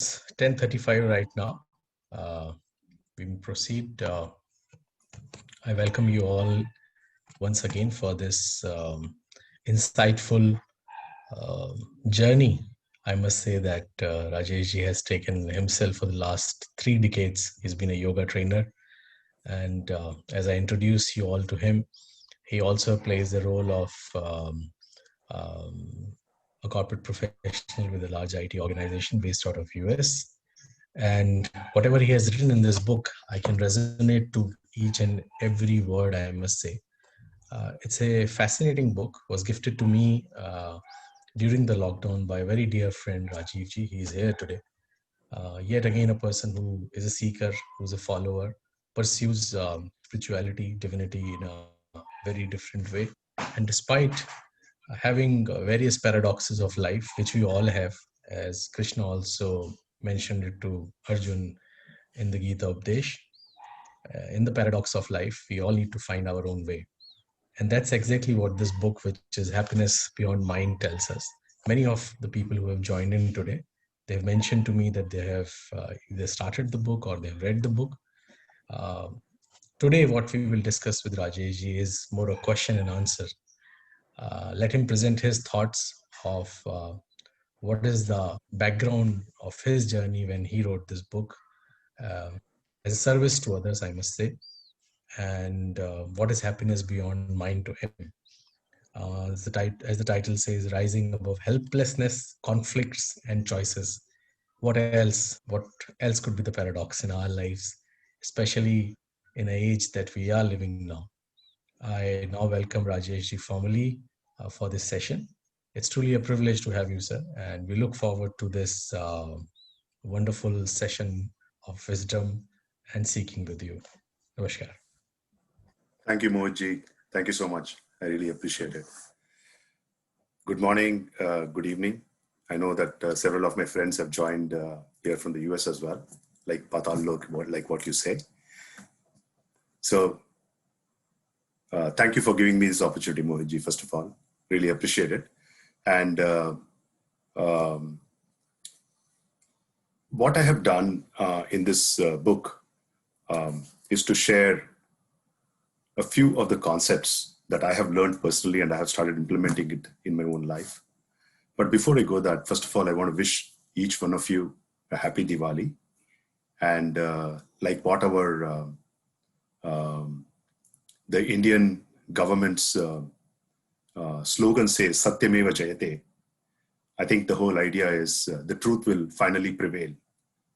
10:35 right now. We proceed. I welcome you all once again for this insightful journey. I must say that Rajesh ji has taken himself for the last 3 decades. He's been a yoga trainer. And as I introduce you all to him, he also plays the role of um, a corporate professional with a large IT organization based out of US. And whatever he has written in this book, I can resonate to each and every word, I must say. It's a fascinating book, was gifted to me during the lockdown by a very dear friend, Rajiv ji. He is here today. Yet again, a person who is a seeker, who's a follower, pursues spirituality, divinity in a very different way. And despite having various paradoxes of life, which we all have, as Krishna also mentioned it to Arjun in the Gita Updesh, in the paradox of life, we all need to find our own way. And that's exactly what this book, which is Happiness Beyond Mind, tells us. Many of the people who have joined in today, they've mentioned to me that they have either started the book or they've read the book. Uh, Today, what we will discuss with Rajesh is more a question and answer. Let him present his thoughts of what is the background of his journey when he wrote this book, as a service to others, I must say, and what is happiness beyond mind to him. As the title says, rising above helplessness, conflicts, and choices. What else could be the paradox in our lives, especially in an age that we are living now? I now welcome Rajesh ji formally for this session. It's truly a privilege to have you, sir, and we look forward to this wonderful session of wisdom and seeking with you. Namaskar. Thank you, Mohit. Thank you so much. I really appreciate it. Good morning, good evening. I know that several of my friends have joined here from the US as well, like Patal Lok, like what you say. So thank you for giving me this opportunity, Mohit, first of all. Really appreciate it. And what I have done in this book is to share a few of the concepts that I have learned personally and I have started implementing it in my own life. But before I go that, first of all, I want to wish each one of you a happy Diwali. And like what our the Indian government's slogan says, Satyameva Jayate. I think the whole idea is the truth will finally prevail.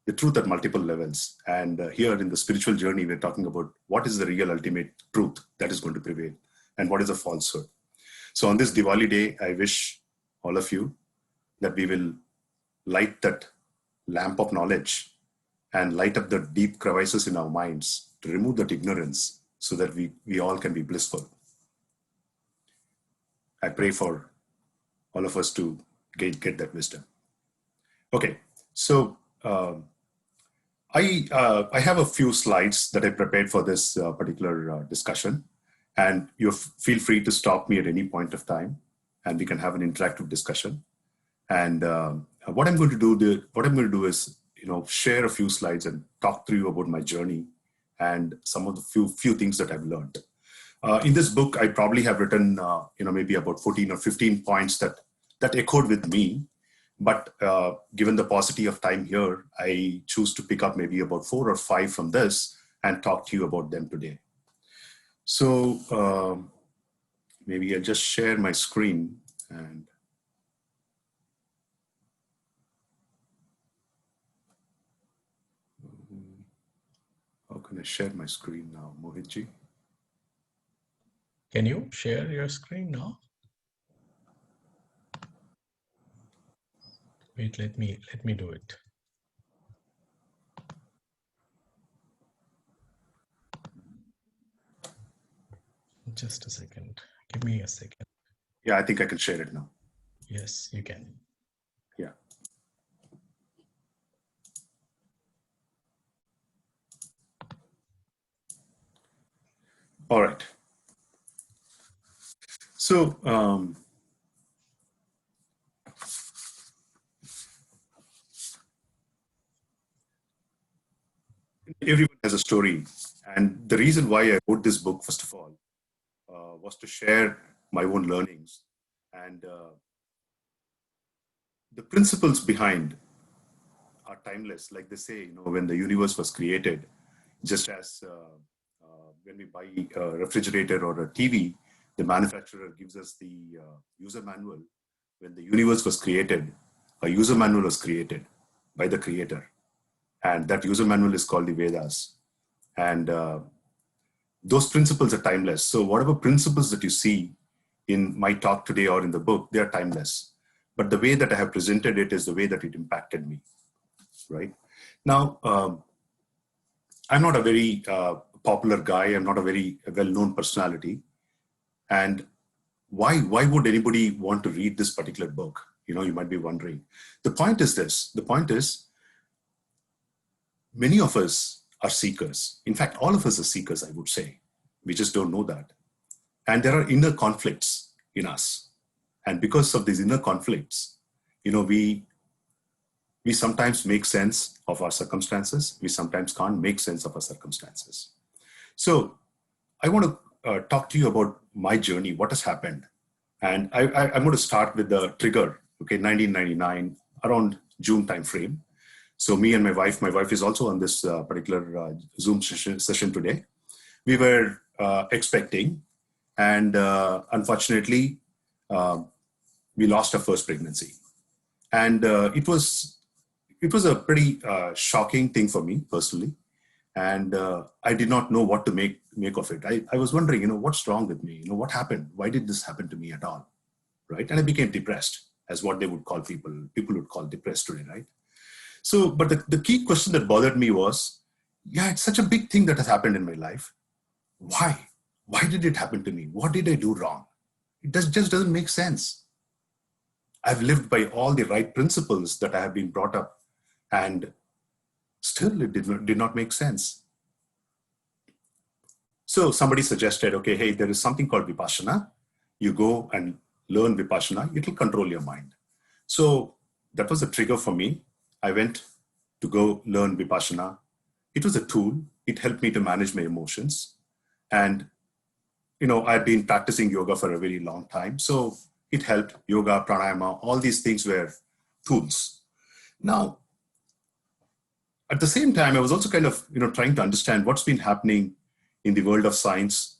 The truth at multiple levels. And here in the spiritual journey, we're talking about what is the real ultimate truth that is going to prevail and what is a falsehood. So on this Diwali day, I wish all of you that we will light that lamp of knowledge and light up the deep crevices in our minds to remove that ignorance so that we all can be blissful. I pray for all of us to get that wisdom. Okay, so I have a few slides that I prepared for this particular discussion, and you feel free to stop me at any point of time, and we can have an interactive discussion. And what I'm going to do is, share a few slides and talk to you about my journey and some of the few things that I've learned. In this book, I probably have written, maybe about 14 or 15 points that echoed with me. But given the paucity of time here, I choose to pick up maybe about 4 or 5 from this and talk to you about them today. So maybe I'll just share my screen and how can I share my screen now, Mohitji? Can you share your screen now? Wait, let me do it. Just a second. Give me a second. Yeah, I think I can share it now. Yes, you can. Yeah. All right. So everyone has a story. And the reason why I wrote this book, first of all, was to share my own learnings and the principles behind are timeless. Like they say, when the universe was created, just as when we buy a refrigerator or a TV, the manufacturer gives us the user manual. When the universe was created, a user manual was created by the creator. And that user manual is called the Vedas. And those principles are timeless. So whatever principles that you see in my talk today or in the book, they are timeless. But the way that I have presented it is the way that it impacted me, right? Now, I'm not a very popular guy. I'm not a very well-known personality. And why would anybody want to read this particular book? You might be wondering. The point is this. The point is, many of us are seekers. In fact, all of us are seekers, I would say. We just don't know that. And there are inner conflicts in us. And because of these inner conflicts, we sometimes make sense of our circumstances. We sometimes can't make sense of our circumstances. So I want to talk to you about my journey, what has happened. And I'm going to start with the trigger, 1999, around June timeframe. So me and my wife is also on this particular Zoom session today. We were expecting, and unfortunately, we lost our first pregnancy. And it was a pretty shocking thing for me personally. And I did not know what to make of it. I was wondering, what's wrong with me? What happened? Why did this happen to me at all? Right? And I became depressed, as what they would call people would call depressed today, right? So, but the key question that bothered me was, it's such a big thing that has happened in my life. Why? Why did it happen to me? What did I do wrong? It just doesn't make sense. I've lived by all the right principles that I have been brought up, and still it did not make sense. So somebody suggested, okay, hey, there is something called Vipassana. You go and learn Vipassana. It will control your mind. So that was a trigger for me. I went to go learn Vipassana. It was a tool. It helped me to manage my emotions. And, I've been practicing yoga for a very long time. So it helped. Yoga, pranayama, all these things were tools. Now, at the same time, I was also kind of, trying to understand what's been happening in the world of science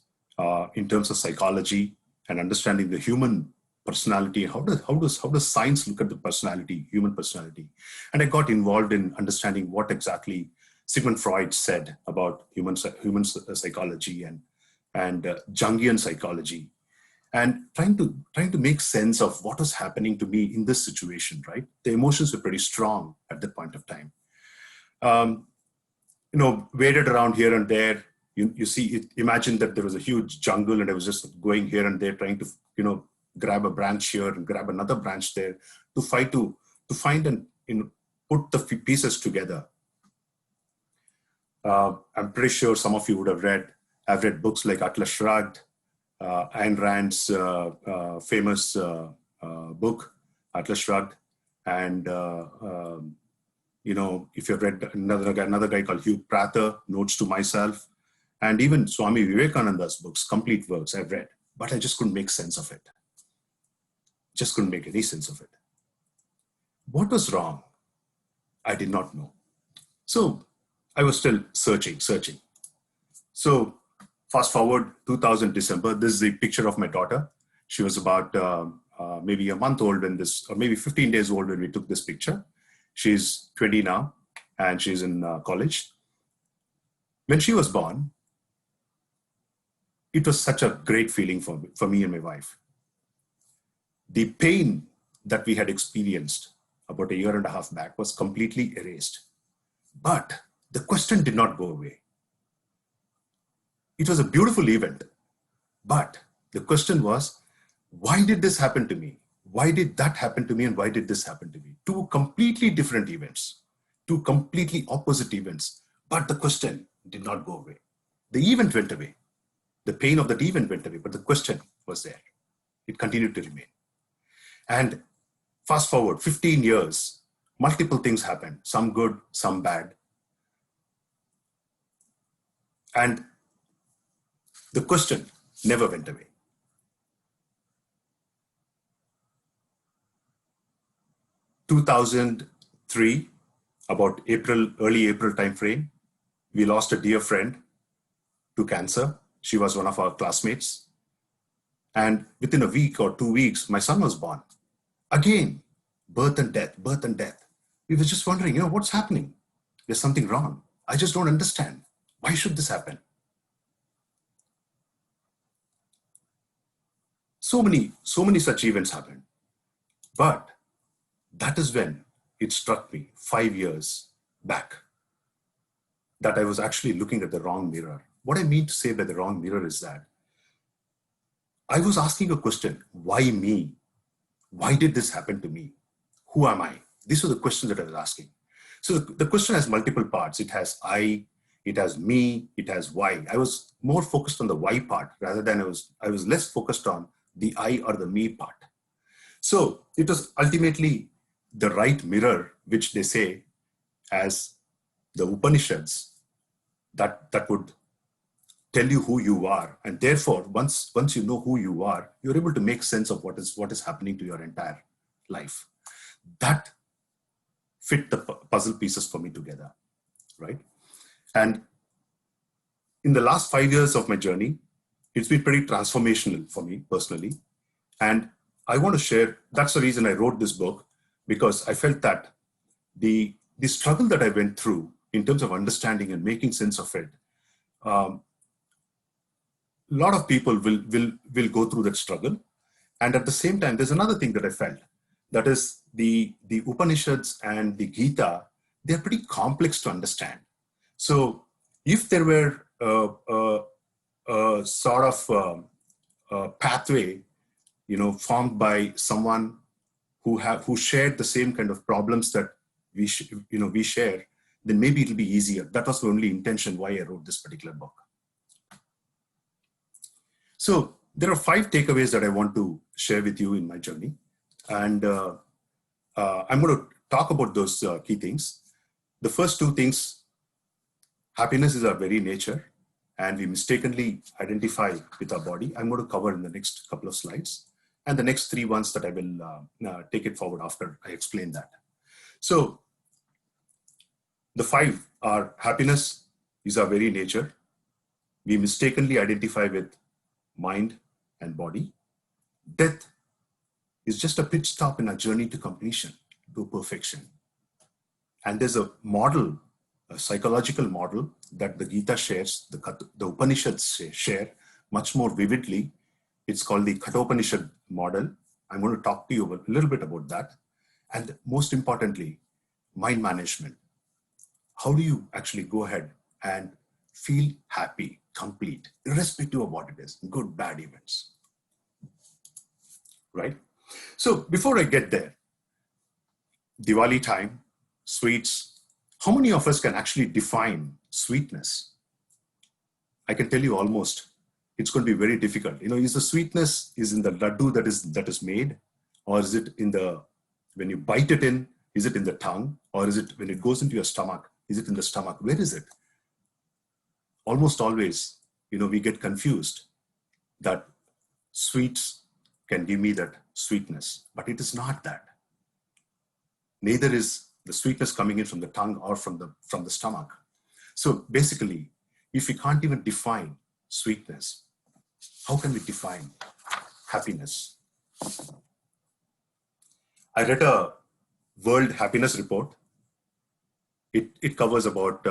in terms of psychology and understanding the human personality. How does science look at the personality, human personality? And I got involved in understanding what exactly Sigmund Freud said about human psychology and Jungian psychology, and trying to make sense of what was happening to me in this situation. Right, the emotions were pretty strong at that point of time. Waded around here and there. You see, imagine that there was a huge jungle and I was just going here and there trying to, grab a branch here and grab another branch there to find and, put the pieces together. I'm pretty sure some of you would have I've read books like Atlas Shrugged, Ayn Rand's famous book, Atlas Shrugged, and if you've read another guy called Hugh Prather, Notes to Myself, and even Swami Vivekananda's books, complete works I've read, but I just couldn't make sense of it. Just couldn't make any sense of it. What was wrong? I did not know. So I was still searching. So fast forward 2000 December, this is a picture of my daughter. She was about maybe a month old or maybe 15 days old when we took this picture. She's 20 now, and she's in college. When she was born, it was such a great feeling for me and my wife. The pain that we had experienced about a year and a half back was completely erased. But the question did not go away. It was a beautiful event. But the question was, why did this happen to me? Why did that happen to me? And why did this happen to me? Two completely different events, two completely opposite events. But the question did not go away. The event went away. The pain of that event went away, but the question was there. It continued to remain. And fast forward 15 years, multiple things happened, some good, some bad. And the question never went away. 2003, about early April timeframe, we lost a dear friend to cancer. She was one of our classmates. And within a week or 2 weeks, my son was born. Again, birth and death, birth and death. We were just wondering, what's happening? There's something wrong. I just don't understand. Why should this happen? So many such events happened. But that is when it struck me 5 years back that I was actually looking at the wrong mirror. What I mean to say by the wrong mirror is that I was asking a question, why me? Why did this happen to me? Who am I? These were the questions that I was asking. So the question has multiple parts. It has I, it has me, it has why. I was more focused on the why part rather than I was less focused on the I or the me part. So it was ultimately the right mirror, which they say as the Upanishads, that would tell you who you are. And therefore, once you know who you are, you're able to make sense of what is happening to your entire life. That fit the puzzle pieces for me together, right? And in the last 5 years of my journey, it's been pretty transformational for me personally. And I want to share, that's the reason I wrote this book, because I felt that the struggle that I went through in terms of understanding and making sense of it, a lot of people will go through that struggle. And at the same time, there's another thing that I felt, that is the Upanishads and the Gita, they're pretty complex to understand. So if there were a sort of pathway, formed by someone who shared the same kind of problems that we share, then maybe it'll be easier. That was the only intention why I wrote this particular book. So there are 5 takeaways that I want to share with you in my journey. And I'm going to talk about those key things. The first 2 things, happiness is our very nature, and we mistakenly identify with our body. I'm going to cover in the next couple of slides. And the next 3 ones that I will take it forward after I explain that. So the 5 are: happiness is our very nature. We mistakenly identify with mind and body. Death is just a pit stop in our journey to completion, to perfection. And there's a model, a psychological model that the Gita shares, the Upanishads share much more vividly. It's called the Kathopanishad model. I'm going to talk to you a little bit about that. And most importantly, mind management. How do you actually go ahead and feel happy, complete, irrespective of what it is, good, bad events, right? So before I get there, Diwali time, sweets. How many of us can actually define sweetness? I can tell you almost. It's going to be very difficult. Is the sweetness is in the laddu that is made, or is it when you bite it in, is it in the tongue, or is it when it goes into your stomach? Is it in the stomach? Where is it? Almost always, we get confused that sweets can give me that sweetness, but it is not that. Neither is the sweetness coming in from the tongue or from the stomach. So basically, if we can't even define sweetness, how can we define happiness? I read a World Happiness Report. It covers about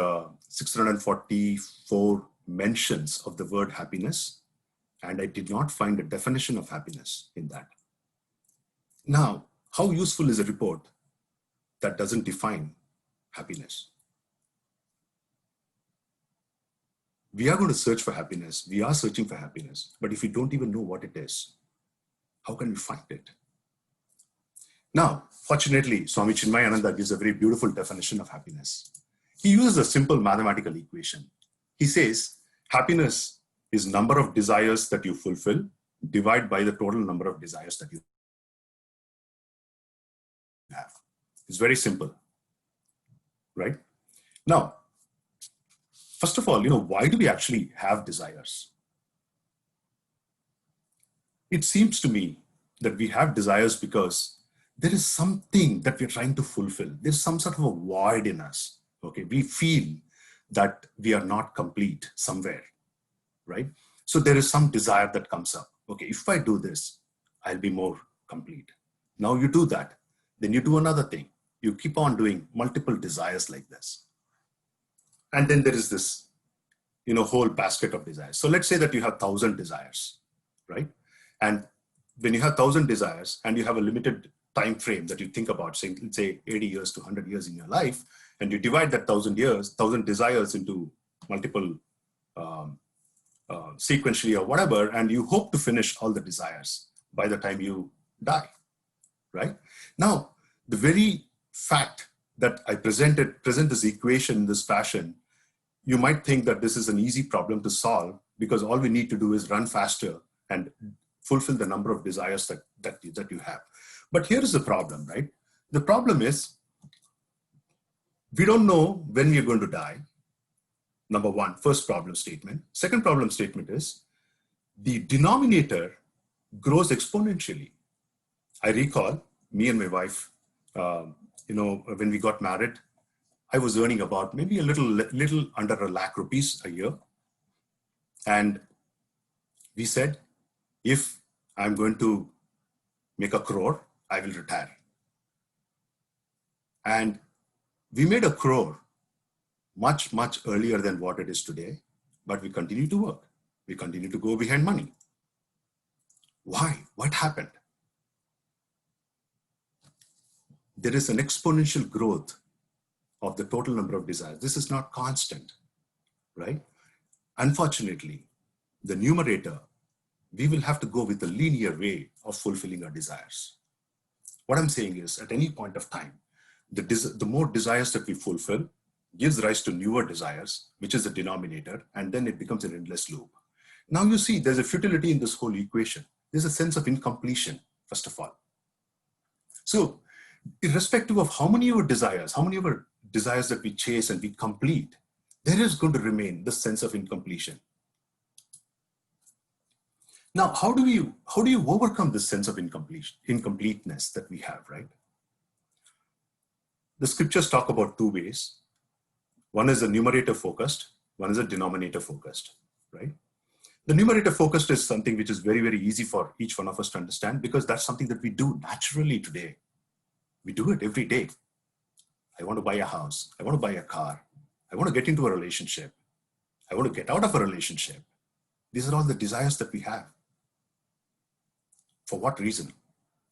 644 mentions of the word happiness, and I did not find a definition of happiness in that. Now, how useful is a report that doesn't define happiness? We are going to search for happiness. We are searching for happiness. But if we don't even know what it is, how can we find it? Now, fortunately, Swami Chinmayananda gives a very beautiful definition of happiness. He uses a simple mathematical equation. He says, happiness is number of desires that you fulfill divided by the total number of desires that you have. It's very simple, right? Now, First of all, why do we actually have desires? It seems to me that we have desires because there is something that we're trying to fulfill. There's some sort of a void in us. Okay, we feel that we are not complete somewhere, right? So there is some desire that comes up. Okay, if I do this, I'll be more complete. Now you do that, then you do another thing. You keep on doing multiple desires like this. And then there is this, whole basket of desires. So let's say that you have 1,000 desires, right? And when you have 1,000 desires and you have a limited time frame that you think about, say 80 years to 100 years in your life, and you divide that 1,000 desires into multiple sequentially or whatever, and you hope to finish all the desires by the time you die, right? Now, the very fact that I present this equation in this fashion, you might think that this is an easy problem to solve because all we need to do is run faster and fulfill the number of desires that you have. But here is the problem, right? The problem is we don't know when we are going to die. Number one, first problem statement. Second problem statement is the denominator grows exponentially. I recall me and my wife, when we got married, I was earning about maybe a little under ₹1,00,000 a year. And we said, if I'm going to make 1 crore, I will retire. And we made 1 crore much, much earlier than what it is today, but we continue to work. We continue to go behind money. Why? What happened? There is an exponential growth of the total number of desires. This is not constant, right? Unfortunately, the numerator, we will have to go with a linear way of fulfilling our desires. What I'm saying is, at any point of time, the more desires that we fulfill gives rise to newer desires, which is the denominator, and then it becomes an endless loop. Now you see, there's a futility in this whole equation. There's a sense of incompletion, first of all. So, irrespective of how many of our desires that we chase and we complete, there is going to remain this sense of incompletion. Now, how do you overcome this sense of incompleteness that we have, right? The scriptures talk about 2 ways. One is a numerator focused, one is a denominator focused, right? The numerator focused is something which is very, very easy for each one of us to understand because that's something that we do naturally today. We do it every day. I want to buy a house. I want to buy a car. I want to get into a relationship. I want to get out of a relationship. These are all the desires that we have. For what reason?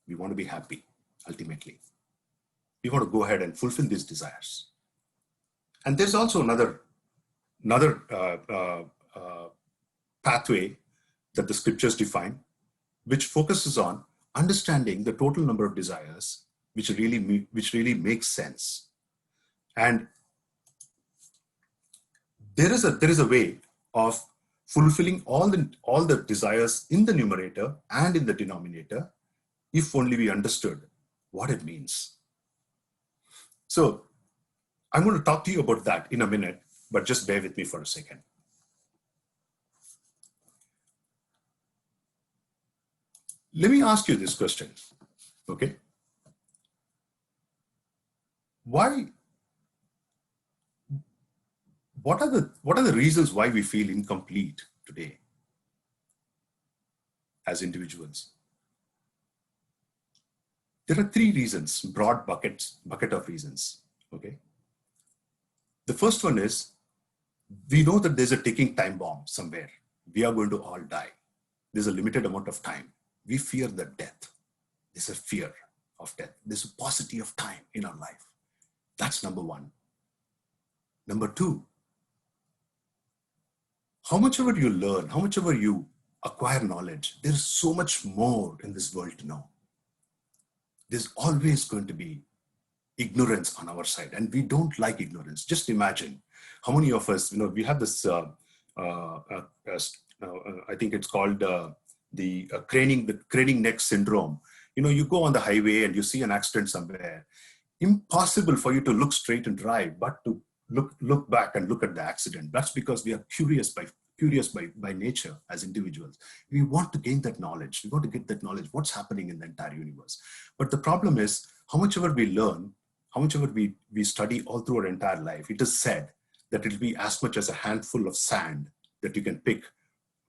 We want to be happy, ultimately. We want to go ahead and fulfill these desires. And there's also another pathway that the scriptures define, which focuses on understanding the total number of desires, which really makes sense. And there is a way of fulfilling all the desires in the numerator and in the denominator, if only we understood what it means. So I'm going to talk to you about that in a minute, but just bear with me for a second. Let me ask you this question, okay? What are the reasons why we feel incomplete today as individuals? There are 3 reasons, broad bucket of reasons, okay? The first one is, we know that there's a ticking time bomb somewhere. We are going to all die. There's a limited amount of time. We fear the death. There's a fear of death. There's a paucity of time in our life. That's number 1. Number 2, how much ever you learn, how much ever you acquire knowledge, there's so much more in this world to know. There's always going to be ignorance on our side, and we don't like ignorance. Just imagine how many of us, we have this, I think it's called the craning neck syndrome. You go on the highway and you see an accident somewhere. Impossible for you to look straight and drive, but to look back and look at the accident. That's because we are curious by nature as individuals. We want to gain that knowledge. We want to get that knowledge, what's happening in the entire universe. But the problem is, how much ever we learn, how much ever we study all through our entire life, it is said that it'll be as much as a handful of sand that you can pick.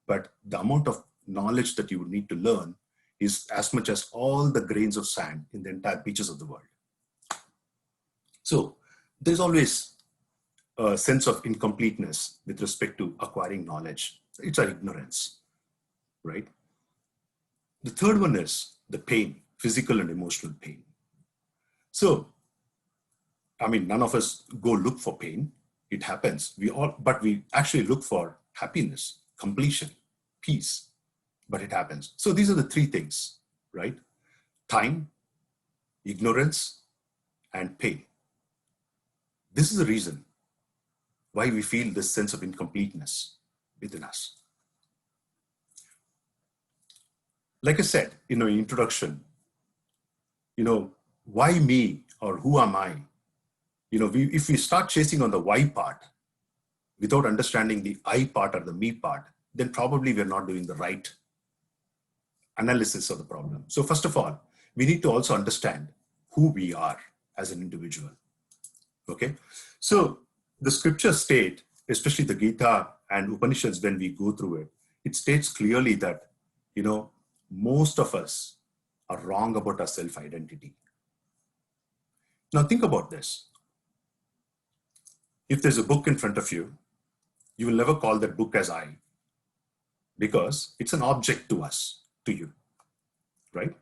But the amount of knowledge that you would need to learn is as much as all the grains of sand in the entire beaches of the world. So there's always a sense of incompleteness with respect to acquiring knowledge. It's our ignorance, right? The third one is the pain, physical and emotional pain. So, I mean, none of us go look for pain. It happens. But we actually look for happiness, completion, peace, but it happens. So these are the three things, right? Time, ignorance, and pain. This is the reason why we feel this sense of incompleteness within us. Like I said, in introduction, why me or who am I? If we start chasing on the why part without understanding the I part or the me part, then probably we're not doing the right analysis of the problem. So first of all, we need to also understand who we are as an individual. Okay, so the scriptures state, especially the Gita and Upanishads, when we go through it, it states clearly that, most of us are wrong about our self-identity. Now think about this. If there's a book in front of you, you will never call that book as I, because it's an object to us, to you, right?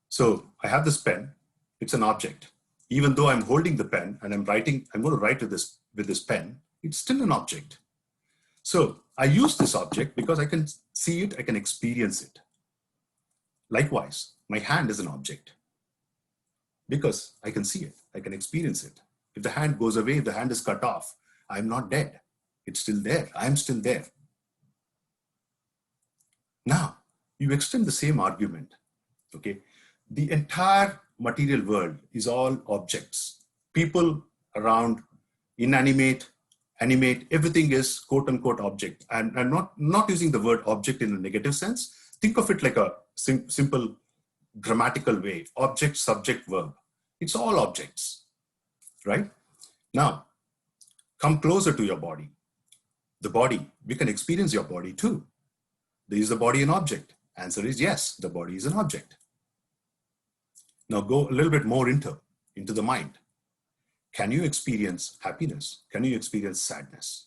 So I have this pen, it's an object. Even though I'm holding the pen and I'm going to write with this pen, it's still an object. So I use this object because I can see it, I can experience it. Likewise, my hand is an object because I can see it, I can experience it. If the hand goes away, if the hand is cut off, I'm not dead. It's still there. I'm still there. Now, you extend the same argument, okay? The entire material world is all objects. People around, inanimate, animate, everything is quote unquote object. And I'm not using the word object in a negative sense. Think of it like a simple grammatical way, object, subject, verb. It's all objects, right? Now, come closer to your body. The body, we can experience your body too. Is the body an object? Answer is yes, the body is an object. Now go a little bit more into the mind. Can you experience happiness? Can you experience sadness?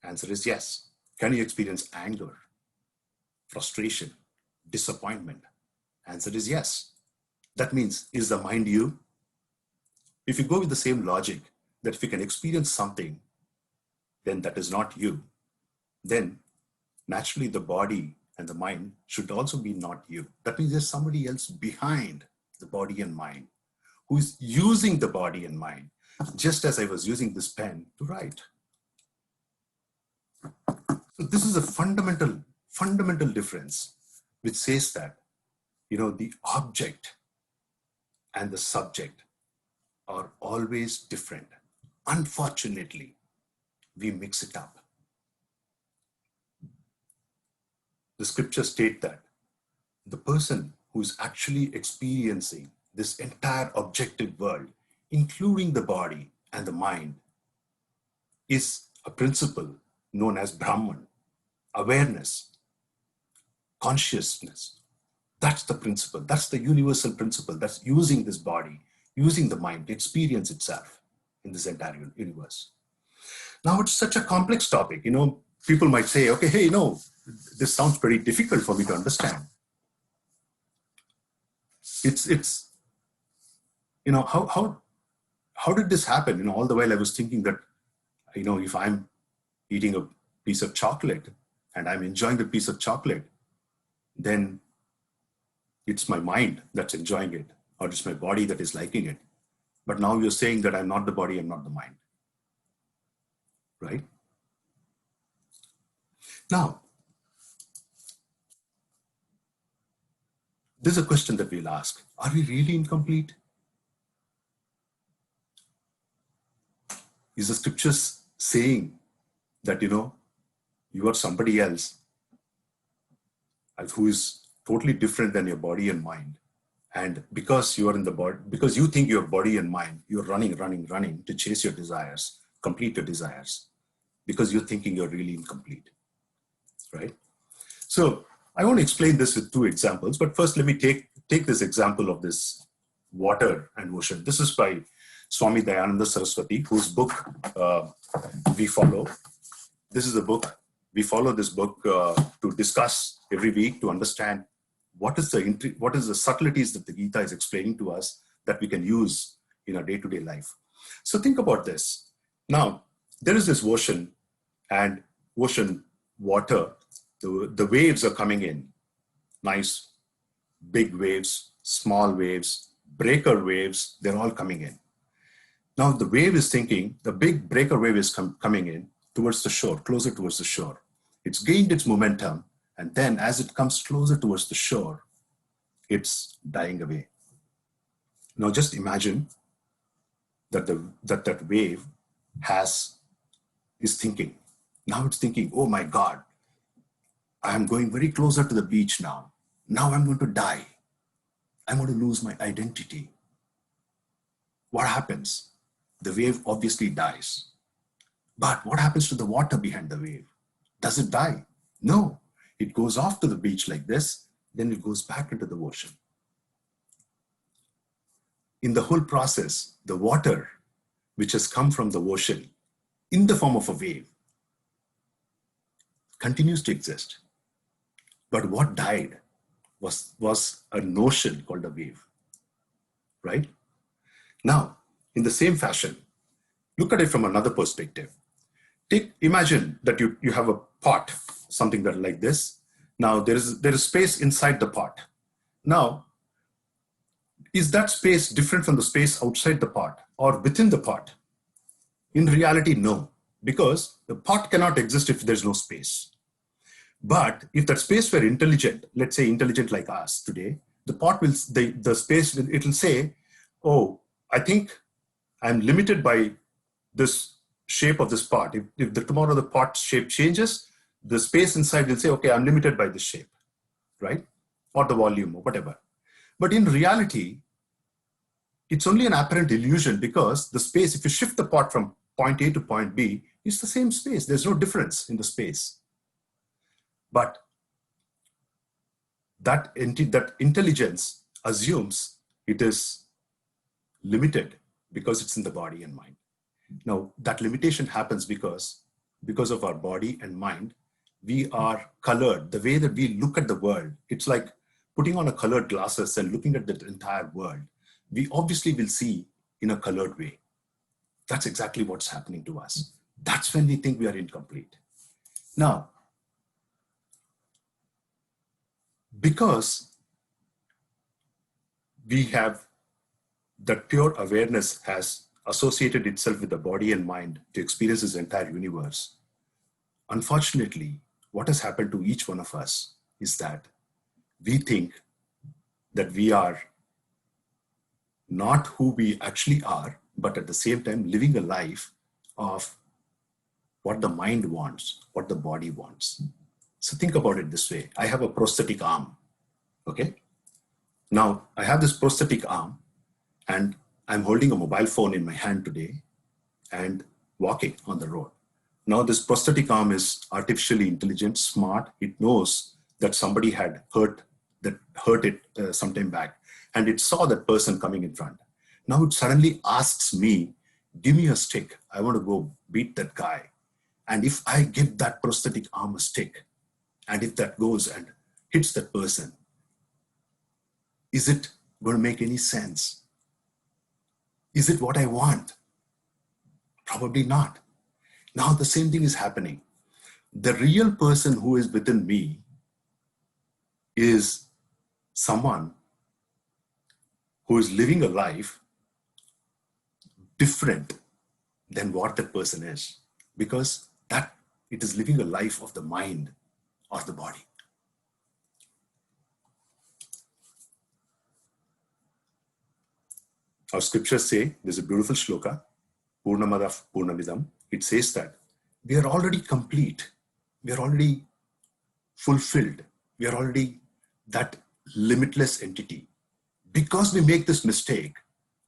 Answer is yes. Can you experience anger, frustration, disappointment? Answer is yes. That means, is the mind you? If you go with the same logic, that if you can experience something, then that is not you, then naturally the body and the mind should also be not you. That means there's somebody else behind the body and mind who is using the body and mind, just as I was using this pen to write. So this is a fundamental difference, which says that, the object and the subject are always different. Unfortunately, we mix it up. The scriptures state that the person who is actually experiencing this entire objective world, including the body and the mind, is a principle known as Brahman, awareness, consciousness. That's the principle. That's the universal principle that's using this body, using the mind to experience itself in this entire universe. Now, it's such a complex topic. People might say, okay, hey, this sounds pretty difficult for me to understand. It's how did this happen? All the while I was thinking that, if I'm eating a piece of chocolate and I'm enjoying the piece of chocolate, then it's my mind that's enjoying it, or it's my body that is liking it. But now you're saying that I'm not the body, I'm not the mind, right? Now, there's a question that we'll ask. Are we really incomplete? Is the scriptures saying that, you are somebody else who is totally different than your body and mind? And because you are in the body, because you think your body and mind, you're running to chase your desires, complete your desires, because you're thinking you're really incomplete, right? So I want to explain this with two examples, but first let me take this example of this water and ocean. This is by Swami Dayananda Saraswati, whose book we follow. This is a book. We follow this book to discuss every week, to understand what is the subtleties that the Gita is explaining to us that we can use in our day-to-day life. So think about this. Now, there is this ocean, and ocean water, the waves are coming in. Nice, big waves, small waves, breaker waves, they're all coming in. Now the wave is thinking, the big breaker wave is coming in towards the shore, closer towards the shore. It's gained its momentum, and then as it comes closer towards the shore, it's dying away. Now just imagine that that wave is thinking. Now it's thinking, oh my God, I am going very closer to the beach now. Now I'm going to die. I'm going to lose my identity. What happens? The wave obviously dies. But what happens to the water behind the wave? Does it die? No. It goes off to the beach like this, then it goes back into the ocean. In the whole process, the water which has come from the ocean in the form of a wave continues to exist. But what died was a notion called a wave, right? Now, in the same fashion, look at it from another perspective. Imagine that you have a pot, something that like this. Now there is space inside the pot. Now, is that space different from the space outside the pot or within the pot? In reality, no, because the pot cannot exist if there's no space. But if that space were intelligent, let's say intelligent like us today, the pot will, the space, it will say, oh, I think I'm limited by this shape of this pot. If tomorrow the pot shape changes, the space inside will say, okay, I'm limited by this shape, right? Or the volume or whatever. But in reality, it's only an apparent illusion, because the space, if you shift the pot from point A to point B, it's the same space. There's no difference in the space. But that intelligence assumes it is limited because it's in the body and mind. Now, that limitation happens because of our body and mind, we are colored. The way that we look at the world, it's like putting on a colored glasses and looking at the entire world. We obviously will see in a colored way. That's exactly what's happening to us. That's when we think we are incomplete. Now, because we have that pure awareness has associated itself with the body and mind to experience this entire universe, unfortunately, what has happened to each one of us is that we think that we are not who we actually are, but at the same time living a life of what the mind wants, what the body wants. So think about it this way. I have a prosthetic arm, okay? Now, I have this prosthetic arm, and I'm holding a mobile phone in my hand today and walking on the road. Now, this prosthetic arm is artificially intelligent, smart. It knows that somebody had hurt it some time back, and it saw that person coming in front. Now it suddenly asks me, give me a stick. I want to go beat that guy. And if I give that prosthetic arm a stick, and if that goes and hits that person, is it going to make any sense? Is it what I want? Probably not. Now the same thing is happening. The real person who is within me is someone who is living a life different than what that person is, because that it is living a life of the mind or the body. Our scriptures say, there's a beautiful shloka. Purnamada Purnamidam, it says that we are already complete. We are already fulfilled. We are already that limitless entity. Because we make this mistake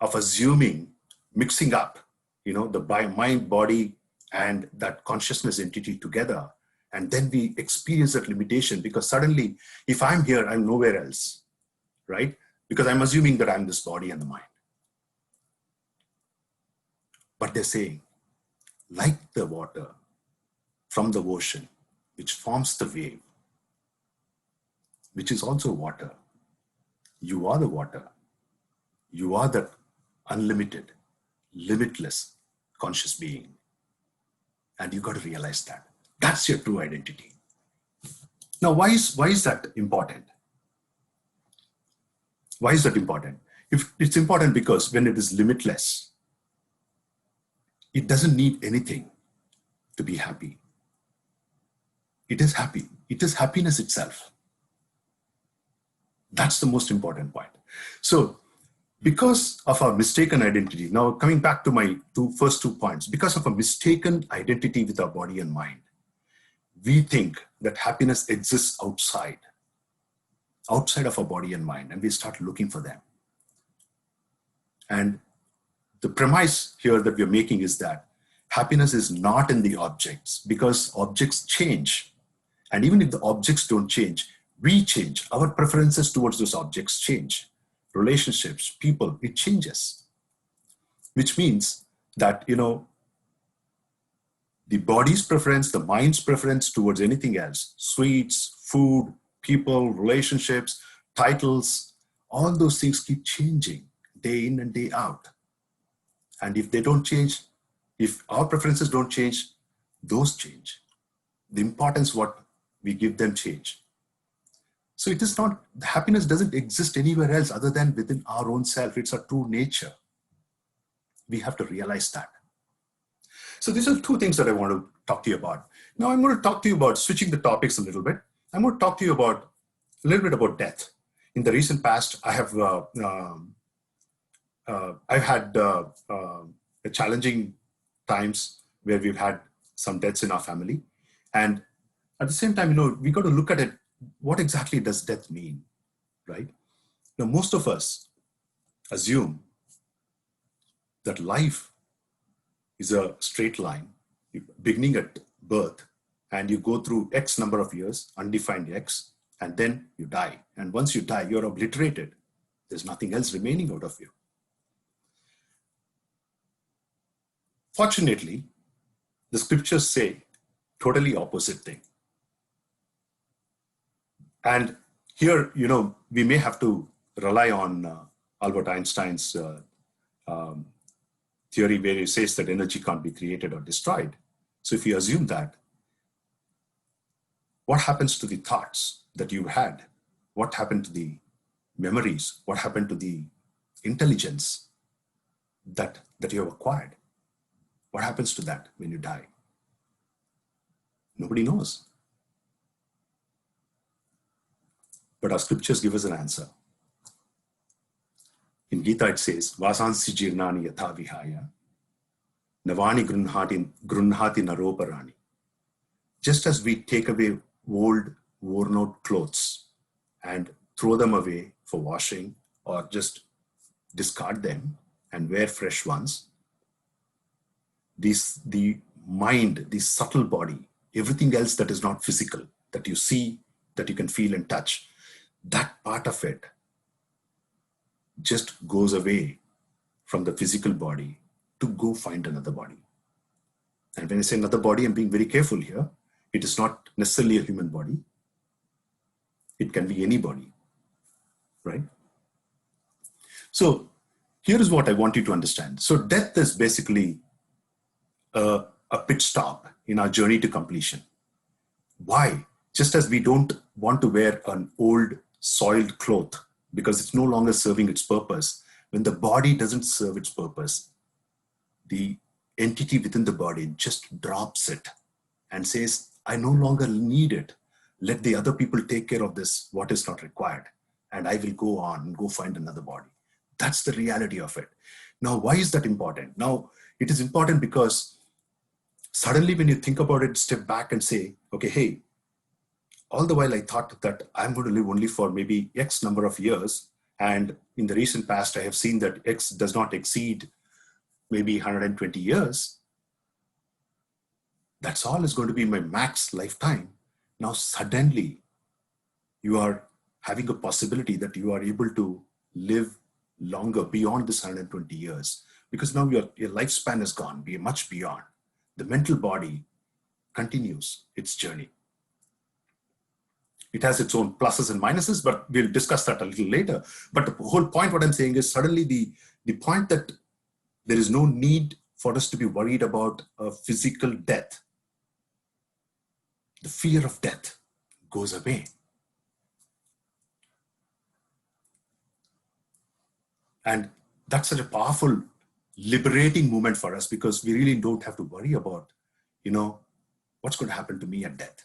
of assuming, mixing up, the mind, body, and that consciousness entity together, and then we experience that limitation because suddenly, if I'm here, I'm nowhere else, right? Because I'm assuming that I'm this body and the mind. But they're saying, like the water from the ocean, which forms the wave, which is also water. You are the water. You are that unlimited, limitless conscious being. And you got to realize that. That's your true identity. Now, why is that important? Why is that important? If it's important because when it is limitless, it doesn't need anything to be happy. It is happy. It is happiness itself. That's the most important point. So, because of our mistaken identity, now coming back to my first 2 points, because of a mistaken identity with our body and mind, we think that happiness exists outside of our body and mind, and we start looking for them. And the premise here that we're making is that happiness is not in the objects, because objects change. And even if the objects don't change, we change. Our preferences towards those objects change. Relationships, people, it changes. Which means that, the body's preference, the mind's preference towards anything else, sweets, food, people, relationships, titles, all those things keep changing day in and day out. And if they don't change, if our preferences don't change, those change. The importance what we give them change. So it is not, happiness doesn't exist anywhere else other than within our own self. It's our true nature. We have to realize that. So these are 2 things that I want to talk to you about. Now I'm going to talk to you about switching the topics a little bit. I'm going to talk to you about a little bit about death. In the recent past, I have I've had challenging times where we've had some deaths in our family, and at the same time, we got to look at it. What exactly does death mean, right? Now, most of us assume that life is a straight line, beginning at birth, and you go through X number of years, undefined X, and then you die. And once you die, you're obliterated. There's nothing else remaining out of you. Fortunately, the scriptures say totally opposite thing. And here, we may have to rely on Albert Einstein's theory where he says that energy can't be created or destroyed. So if you assume that, what happens to the thoughts that you had? What happened to the memories? What happened to the intelligence that you have acquired? What happens to that when you die? Nobody knows. But our scriptures give us an answer. In Gita it says, Vasansi jirnani yatha vihaya, navani grunhati naroparani. Just as we take away old, worn out clothes and throw them away for washing or just discard them and wear fresh ones, the mind, the subtle body, everything else that is not physical, that you see, that you can feel and touch, that part of it just goes away from the physical body to go find another body. And when I say another body, I'm being very careful here. It is not necessarily a human body. It can be any body, right? So here is what I want you to understand. So death is basically a pit stop in our journey to completion. Why? Just as we don't want to wear an old soiled cloth because it's no longer serving its purpose, when the body doesn't serve its purpose, the entity within the body just drops it and says, I no longer need it. Let the other people take care of this, what is not required. And I will go on and go find another body. That's the reality of it. Now, why is that important? Now, it is important because suddenly when you think about it, step back and say, okay, hey, all the while I thought that I'm going to live only for maybe X number of years. And in the recent past, I have seen that X does not exceed maybe 120 years. That's all is going to be my max lifetime. Now, suddenly you are having a possibility that you are able to live longer beyond this 120 years, because now your lifespan is gone, be much beyond. The mental body continues its journey. It has its own pluses and minuses, but we'll discuss that a little later. But the whole point, what I'm saying is suddenly the point that there is no need for us to be worried about a physical death. The fear of death goes away. And that's such a powerful, liberating moment for us, because we really don't have to worry about, what's going to happen to me at death,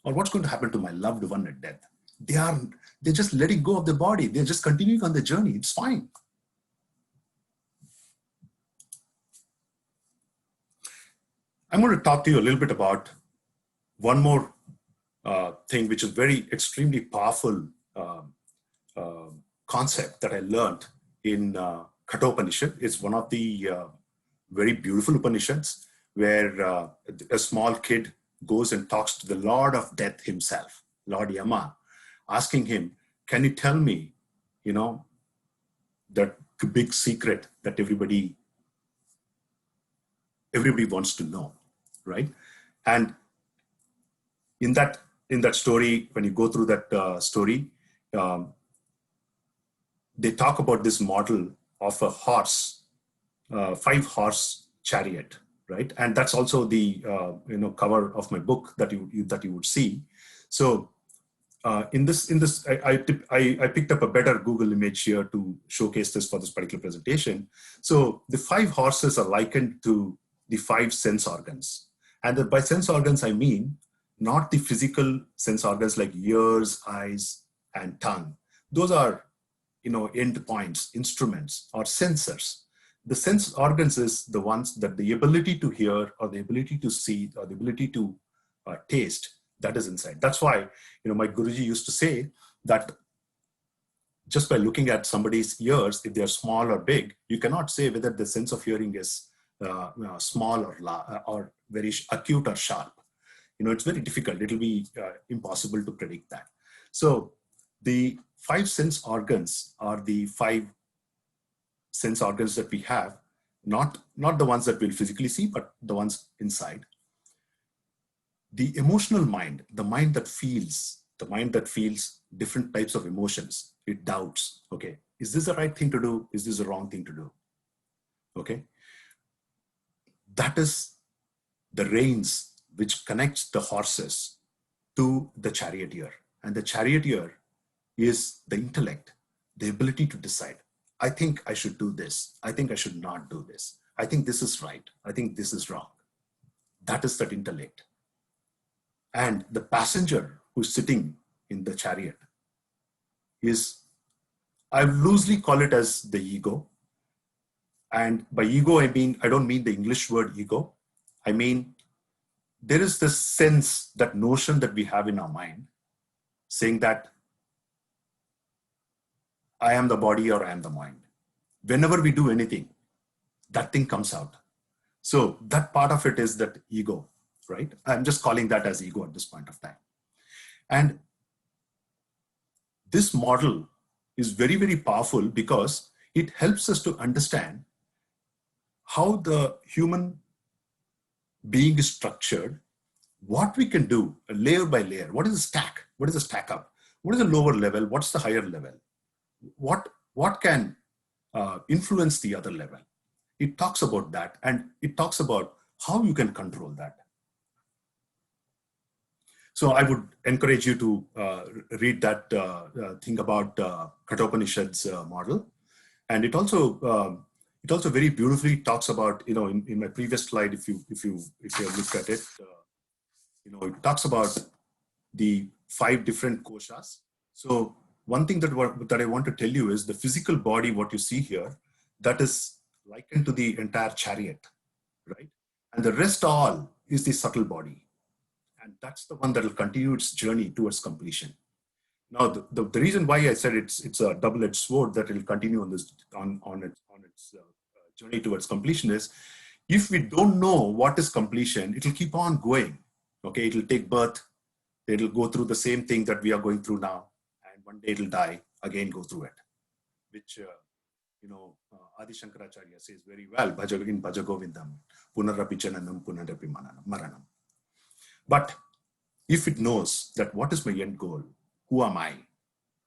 or what's going to happen to my loved one at death. They're just letting go of the body. They're just continuing on the journey. It's fine. I'm going to talk to you a little bit about one more thing, which is very extremely powerful concept that I learned in Kathopanishad. It's one of the very beautiful Upanishads where a small kid goes and talks to the Lord of Death himself, Lord Yama, asking him, can you tell me, that big secret that everybody wants to know, right? And in that story, when you go through that story, they talk about this model of a horse, 5-horse chariot, right? And that's also the cover of my book that you would see. So in this, I picked up a better Google image here to showcase this for this particular presentation. So the 5 horses are likened to the 5 sense organs, and by sense organs I mean not the physical sense organs like ears, eyes, and tongue. Those are end points, instruments, or sensors. The sense organs is the ones that the ability to hear, or the ability to see, or the ability to taste, that is inside. That's why, my Guruji used to say that just by looking at somebody's ears, if they're small or big, you cannot say whether the sense of hearing is small or very acute or sharp. It's very difficult. It'll be impossible to predict that. So the 5 sense organs are the 5 sense organs that we have, not the ones that we'll physically see, but the ones inside. The emotional mind, the mind that feels different types of emotions. It doubts, okay, is this the right thing to do? Is this the wrong thing to do? Okay. That is the reins which connects the horses to the charioteer. And the charioteer is the intellect, the ability to decide. I think I should do this. I think I should not do this. I think this is right. I think this is wrong. That is that intellect. And the passenger who's sitting in the chariot is, I loosely call it as the ego. And by ego, I don't mean the English word ego. I mean, there is this sense, that notion that we have in our mind, saying that I am the body or I am the mind. Whenever we do anything, that thing comes out. So that part of it is that ego, right? I'm just calling that as ego at this point of time. And this model is very, very powerful because it helps us to understand how the human being is structured, what we can do layer by layer. What is the stack? What is the stack up? What is the lower level? What's the higher level? What can influence the other level? It talks about that, and it talks about how you can control that. So I would encourage you to read that thing about Kathopanishad's model. And it also very beautifully talks about, in my previous slide, if you look at it, it talks about the 5 different koshas. So one thing that I want to tell you is the physical body, what you see here, that is likened to the entire chariot, right? And the rest all is the subtle body. And that's the one that will continue its journey towards completion. Now, the reason why I said it's a double-edged sword that will continue on this on its journey towards completion is, if we don't know what is completion, it will keep on going. Okay, it will take birth, it will go through the same thing that we are going through now, and one day it will die, again go through it, which Adi Shankaracharya says very well, in Bhajagovindam, Punarapi Jananam, Punarapi Maranam. But if it knows that what is my end goal, who am I,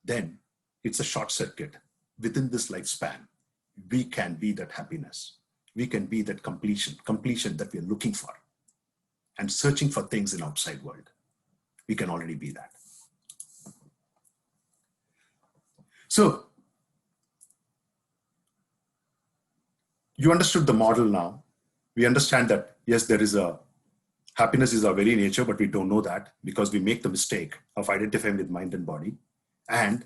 then it's a short circuit. Within this lifespan, we can be that happiness. We can be that completion that we are looking for and searching for things in outside world. We can already be that. So you understood the model now. We understand that, yes, there is a happiness is our very nature, but we don't know that because we make the mistake of identifying with mind and body. And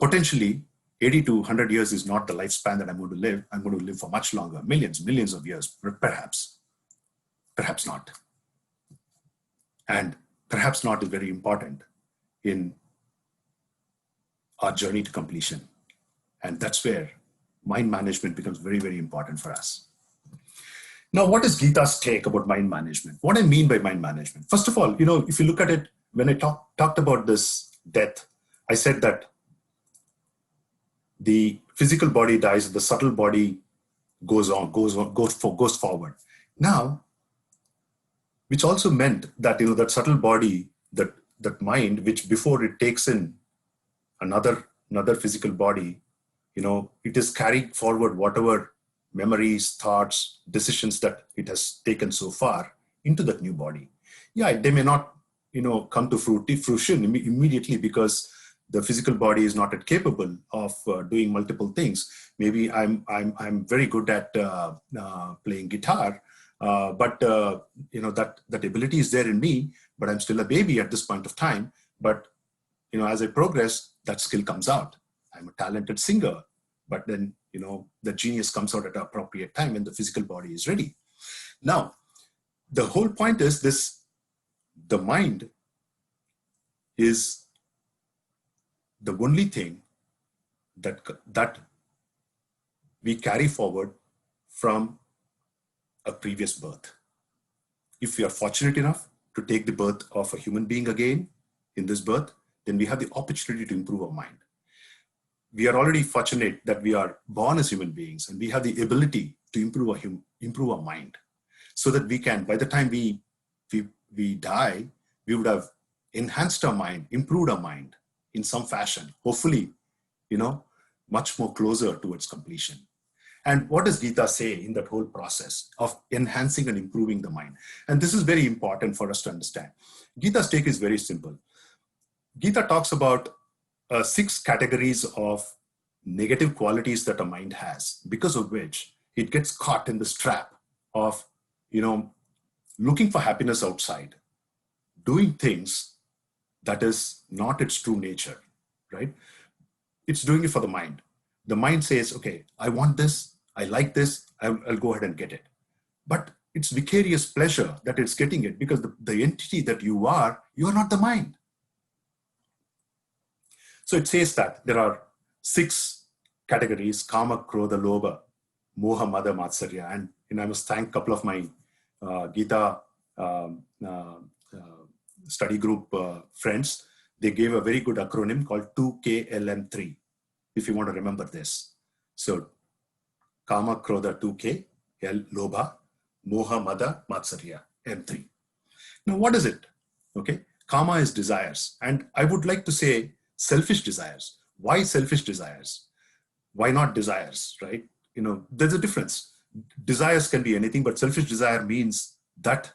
potentially 80 to 100 years is not the lifespan that I'm going to live. I'm going to live for much longer, millions of years, perhaps not. And perhaps not is very important in our journey to completion. And that's where mind management becomes very, very important for us. Now, what is Gita's take about mind management? What I mean by mind management? First of all, if you look at it, when I talked about this death, I said that the physical body dies, the subtle body goes forward. Now, which also meant that that subtle body, that mind, which before it takes in another physical body, it is carrying forward whatever memories, thoughts, decisions that it has taken so far into that new body. Yeah, they may not, come to fruition immediately because the physical body is not yet capable of doing multiple things. Maybe I'm very good at playing guitar, but that ability is there in me, but I'm still a baby at this point of time. But as I progress, that skill comes out. I'm a talented singer, but then the genius comes out at an appropriate time when the physical body is ready. Now, the whole point is this: the mind is the only thing that we carry forward from a previous birth. If we are fortunate enough to take the birth of a human being again in this birth, then we have the opportunity to improve our mind. We are already fortunate that we are born as human beings and we have the ability to improve our mind, so that we can, by the time we die, we would have enhanced our mind, improved our mind in some fashion, hopefully, much more closer towards completion. And what does Gita say in that whole process of enhancing and improving the mind? And this is very important for us to understand. Gita's take is very simple. Gita talks about 6 categories of negative qualities that a mind has, because of which it gets caught in this trap of, looking for happiness outside, doing things that is not its true nature, right? It's doing it for the mind. The mind says, okay, I want this, I like this, I'll go ahead and get it. But it's vicarious pleasure that it's getting it, because the entity that you are not the mind. So it says that there are 6 categories: kama, krodha, lobha, moha, mada, matsarya. And I must thank a couple of my Gita study group friends. They gave a very good acronym called 2KLM3, if you want to remember this. So kama, krodha, 2K, L, lobha, moha, mada, matsarya, M3. Now, what is it? Okay, kama is desires. And I would like to say selfish desires. Why selfish desires? Why not desires, right? There's a difference. Desires can be anything, but selfish desire means that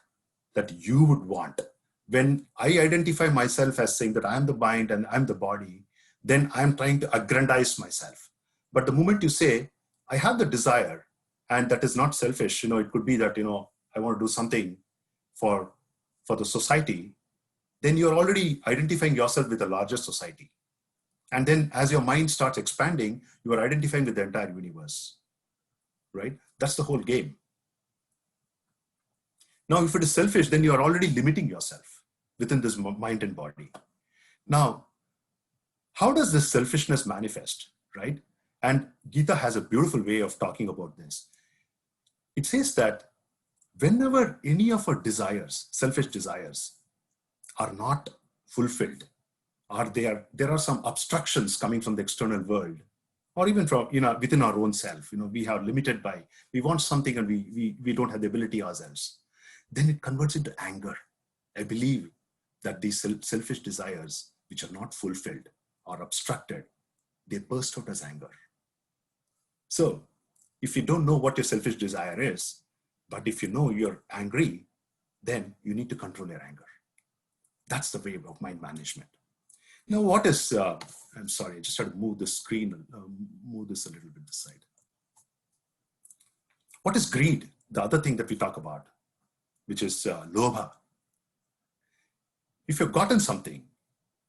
you would want. When I identify myself as saying that I'm the mind and I'm the body, then I'm trying to aggrandize myself. But the moment you say, I have the desire, and that is not selfish, it could be that, I want to do something for the society, then you're already identifying yourself with a larger society. And then as your mind starts expanding, you are identifying with the entire universe. right? That's the whole game. Now, if it is selfish, then you are already limiting yourself within this mind and body. Now, how does this selfishness manifest, right? And Gita has a beautiful way of talking about this. It says that whenever any of our desires, selfish desires, are not fulfilled, or there are some obstructions coming from the external world, or even from within our own self, we are limited by, we want something and we don't have the ability ourselves, then it converts into anger. I believe that these selfish desires which are not fulfilled or obstructed, they burst out as anger. So if you don't know what your selfish desire is, but if you know you're angry, then you need to control your anger. That's the way of mind management. Now, what is, I'm sorry, I just had to move the screen, move this a little bit this side. What is greed? The other thing that we talk about, which is lobha. If you've gotten something,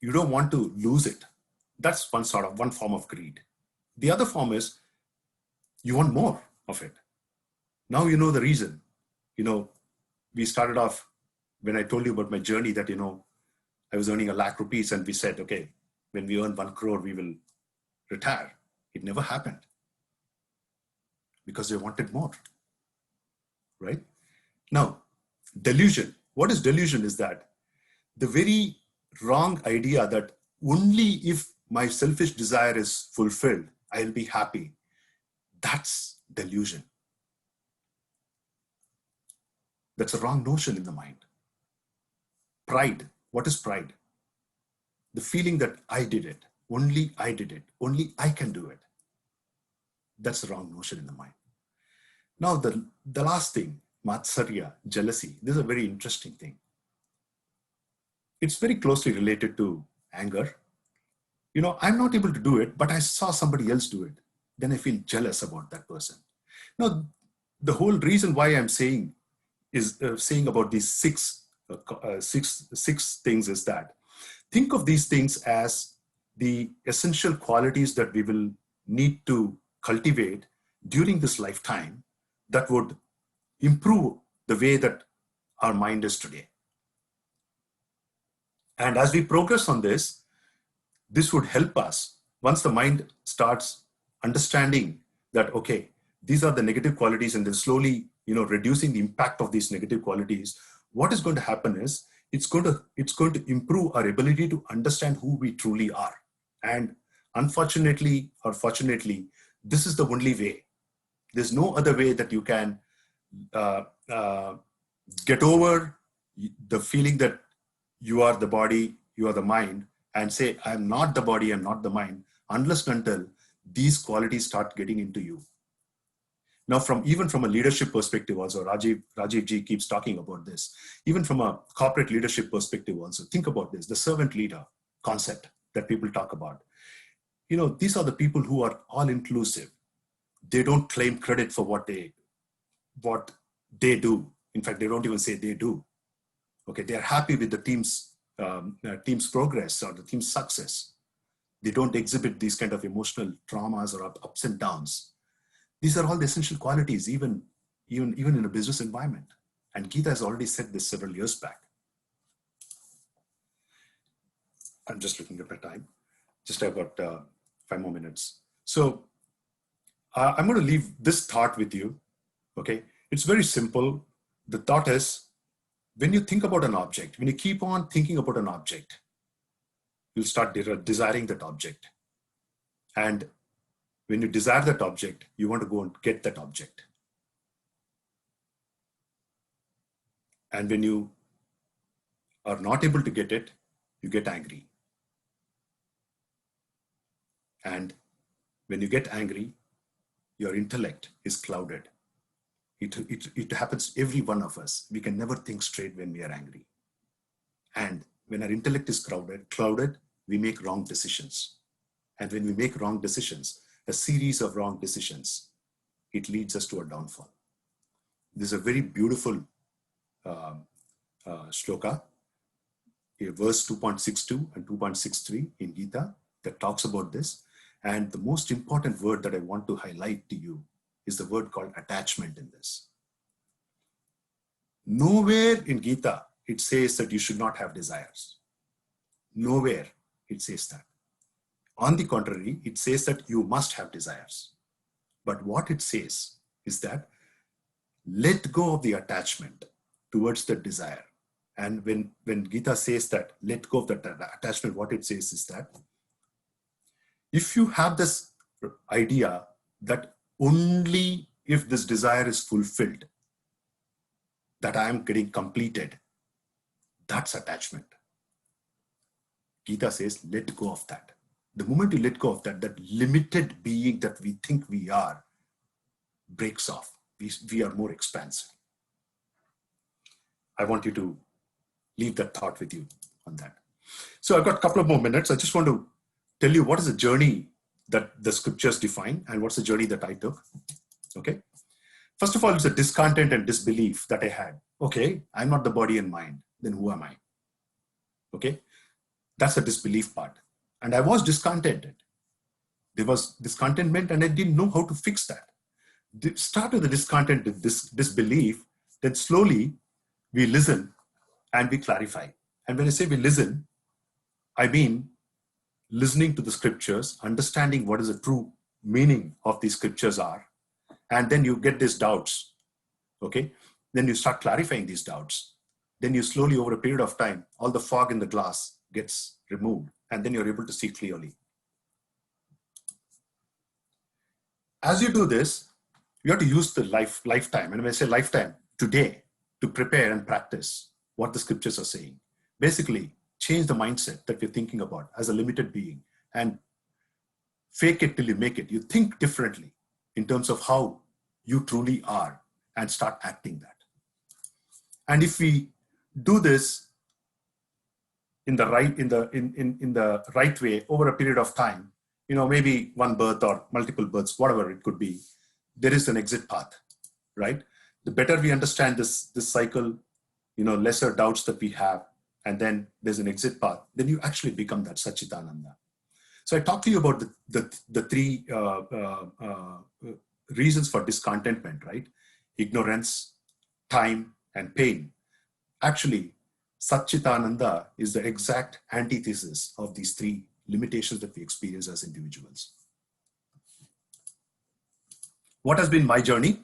you don't want to lose it. That's one form of greed. The other form is you want more of it. Now you know the reason. We started off when I told you about my journey that, I was earning ₹1,00,000 and we said, okay, when we earn 1 crore, we will retire. It never happened because they wanted more, right? Now, delusion. What is delusion is that the very wrong idea that only if my selfish desire is fulfilled, I'll be happy. That's delusion. That's a wrong notion in the mind. Pride. What is pride? The feeling that I did it. Only I did it. Only I can do it. That's the wrong notion in the mind. Now, the last thing, matsarya, jealousy. This is a very interesting thing. It's very closely related to anger. I'm not able to do it, but I saw somebody else do it. Then I feel jealous about that person. Now, the whole reason why I'm saying about these six things is that think of these things as the essential qualities that we will need to cultivate during this lifetime that would improve the way that our mind is today. And as we progress on this would help us once the mind starts understanding that, okay, these are the negative qualities, and then slowly, reducing the impact of these negative qualities. What is going to happen is it's going to improve our ability to understand who we truly are. And unfortunately or fortunately, this is the only way. There's no other way that you can get over the feeling that you are the body, you are the mind, and say, I'm not the body, I'm not the mind, unless and until these qualities start getting into you. Now, even from a leadership perspective also, Rajiv ji keeps talking about this. Even from a corporate leadership perspective also, think about this, the servant leader concept that people talk about. These are the people who are all inclusive. They don't claim credit for what they do. In fact, they don't even say they do. Okay, they are happy with the team's progress or the team's success. They don't exhibit these kind of emotional traumas or ups and downs. These are all the essential qualities, even in a business environment. And Gita has already said this several years back. I'm just looking at my time. Just about 5 more minutes. So I'm going to leave this thought with you. Okay, it's very simple. The thought is, when you think about an object, when you keep on thinking about an object, you'll start desiring that object. And when you desire that object, you want to go and get that object. And when you are not able to get it, you get angry. And when you get angry, your intellect is clouded. It happens to every one of us. We can never think straight when we are angry. And when our intellect is clouded, we make wrong decisions. And when we make wrong decisions, a series of wrong decisions, it leads us to a downfall. This is a very beautiful shloka, verse 2.62 and 2.63 in Gita that talks about this. And the most important word that I want to highlight to you is the word called attachment in this. Nowhere in Gita it says that you should not have desires. Nowhere it says that. On the contrary, it says that you must have desires. But what it says is that let go of the attachment towards the desire. And when Gita says that let go of the attachment, what it says is that if you have this idea that only if this desire is fulfilled, that I am getting completed, that's attachment. Gita says, let go of that. The moment you let go of that, that limited being that we think we are breaks off. We are more expansive. I want you to leave that thought with you on that. So I've got a couple of more minutes. I just want to tell you what is the journey that the scriptures define and what's the journey that I took. Okay. First of all, it's a discontent and disbelief that I had. Okay, I'm not the body and mind. Then who am I? Okay. That's the disbelief part. And I was discontented. There was discontentment and I didn't know how to fix that. Start with the discontent, this disbelief, then slowly we listen and we clarify. And when I say we listen, I mean listening to the scriptures, understanding what is the true meaning of these scriptures are. And then you get these doubts. Okay. Then you start clarifying these doubts. Then you slowly, over a period of time, all the fog in the glass gets removed. And then you're able to see clearly. As you do this, you have to use the lifetime. And when I say lifetime, today, to prepare and practice what the scriptures are saying. Basically, change the mindset that you're thinking about as a limited being and fake it till you make it. You think differently in terms of how you truly are and start acting that. And if we do this in the right way over a period of time, maybe one birth or multiple births, whatever it could be, there is an exit path, right? The better we understand this cycle, lesser doubts that we have, and then there's an exit path, then you actually become that Satchitananda. So I talked to you about the three reasons for discontentment, right? Ignorance, time, and pain. Actually, Satchitananda is the exact antithesis of these three limitations that we experience as individuals. What has been my journey?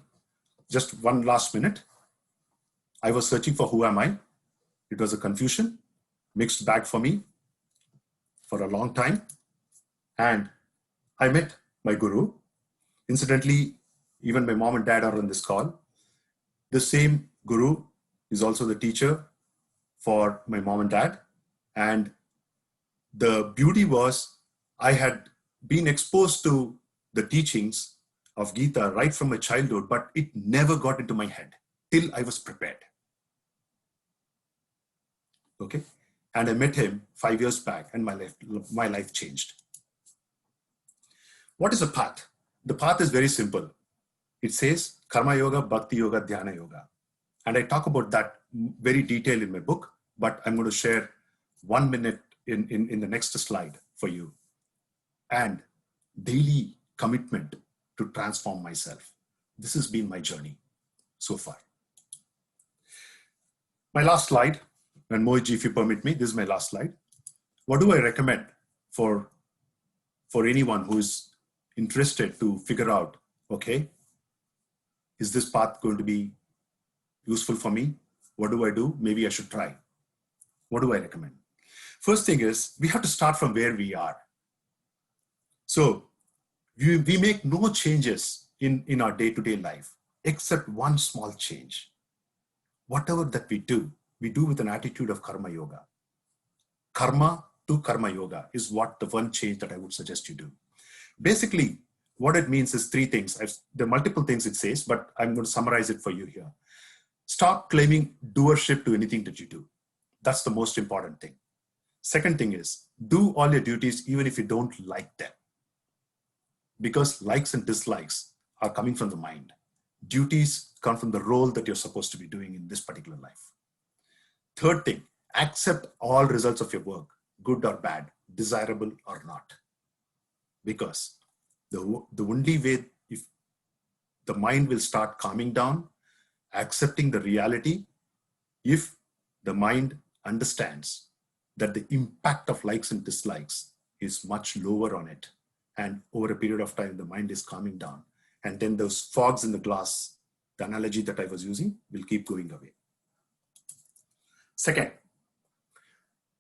Just one last minute. I was searching for who am I. It was a confusion, mixed bag for me for a long time. And I met my guru. Incidentally, even my mom and dad are on this call. The same guru is also the teacher for my mom and dad. And the beauty was I had been exposed to the teachings of Gita right from my childhood, but it never got into my head till I was prepared. Okay. And I met him 5 years back and my life changed. What is the path? The path is very simple. It says Karma Yoga, Bhakti Yoga, Dhyana Yoga. And I talk about that very detailed in my book, but I'm going to share 1 minute in the next slide for you. And daily commitment to transform myself. This has been my journey so far. My last slide, and Mohitji, if you permit me, this is my last slide. What do I recommend for anyone who is interested to figure out, okay, is this path going to be useful for me? What do I do? Maybe I should try. What do I recommend? First thing is, we have to start from where we are. So we make no changes in our day-to-day life, except one small change. Whatever that we do with an attitude of Karma Yoga. Karma to Karma Yoga is what the one change that I would suggest you do. Basically, what it means is three things. There are multiple things it says, but I'm going to summarize it for you here. Stop claiming doership to anything that you do. That's the most important thing. Second thing is, do all your duties even if you don't like them. Because likes and dislikes are coming from the mind. Duties come from the role that you're supposed to be doing in this particular life. Third thing, accept all results of your work, good or bad, desirable or not. Because the only way, the mind will start calming down, accepting the reality. If the mind understands that the impact of likes and dislikes is much lower on it, and over a period of time, the mind is calming down, and then those fogs in the glass, the analogy that I was using, will keep going away. Second,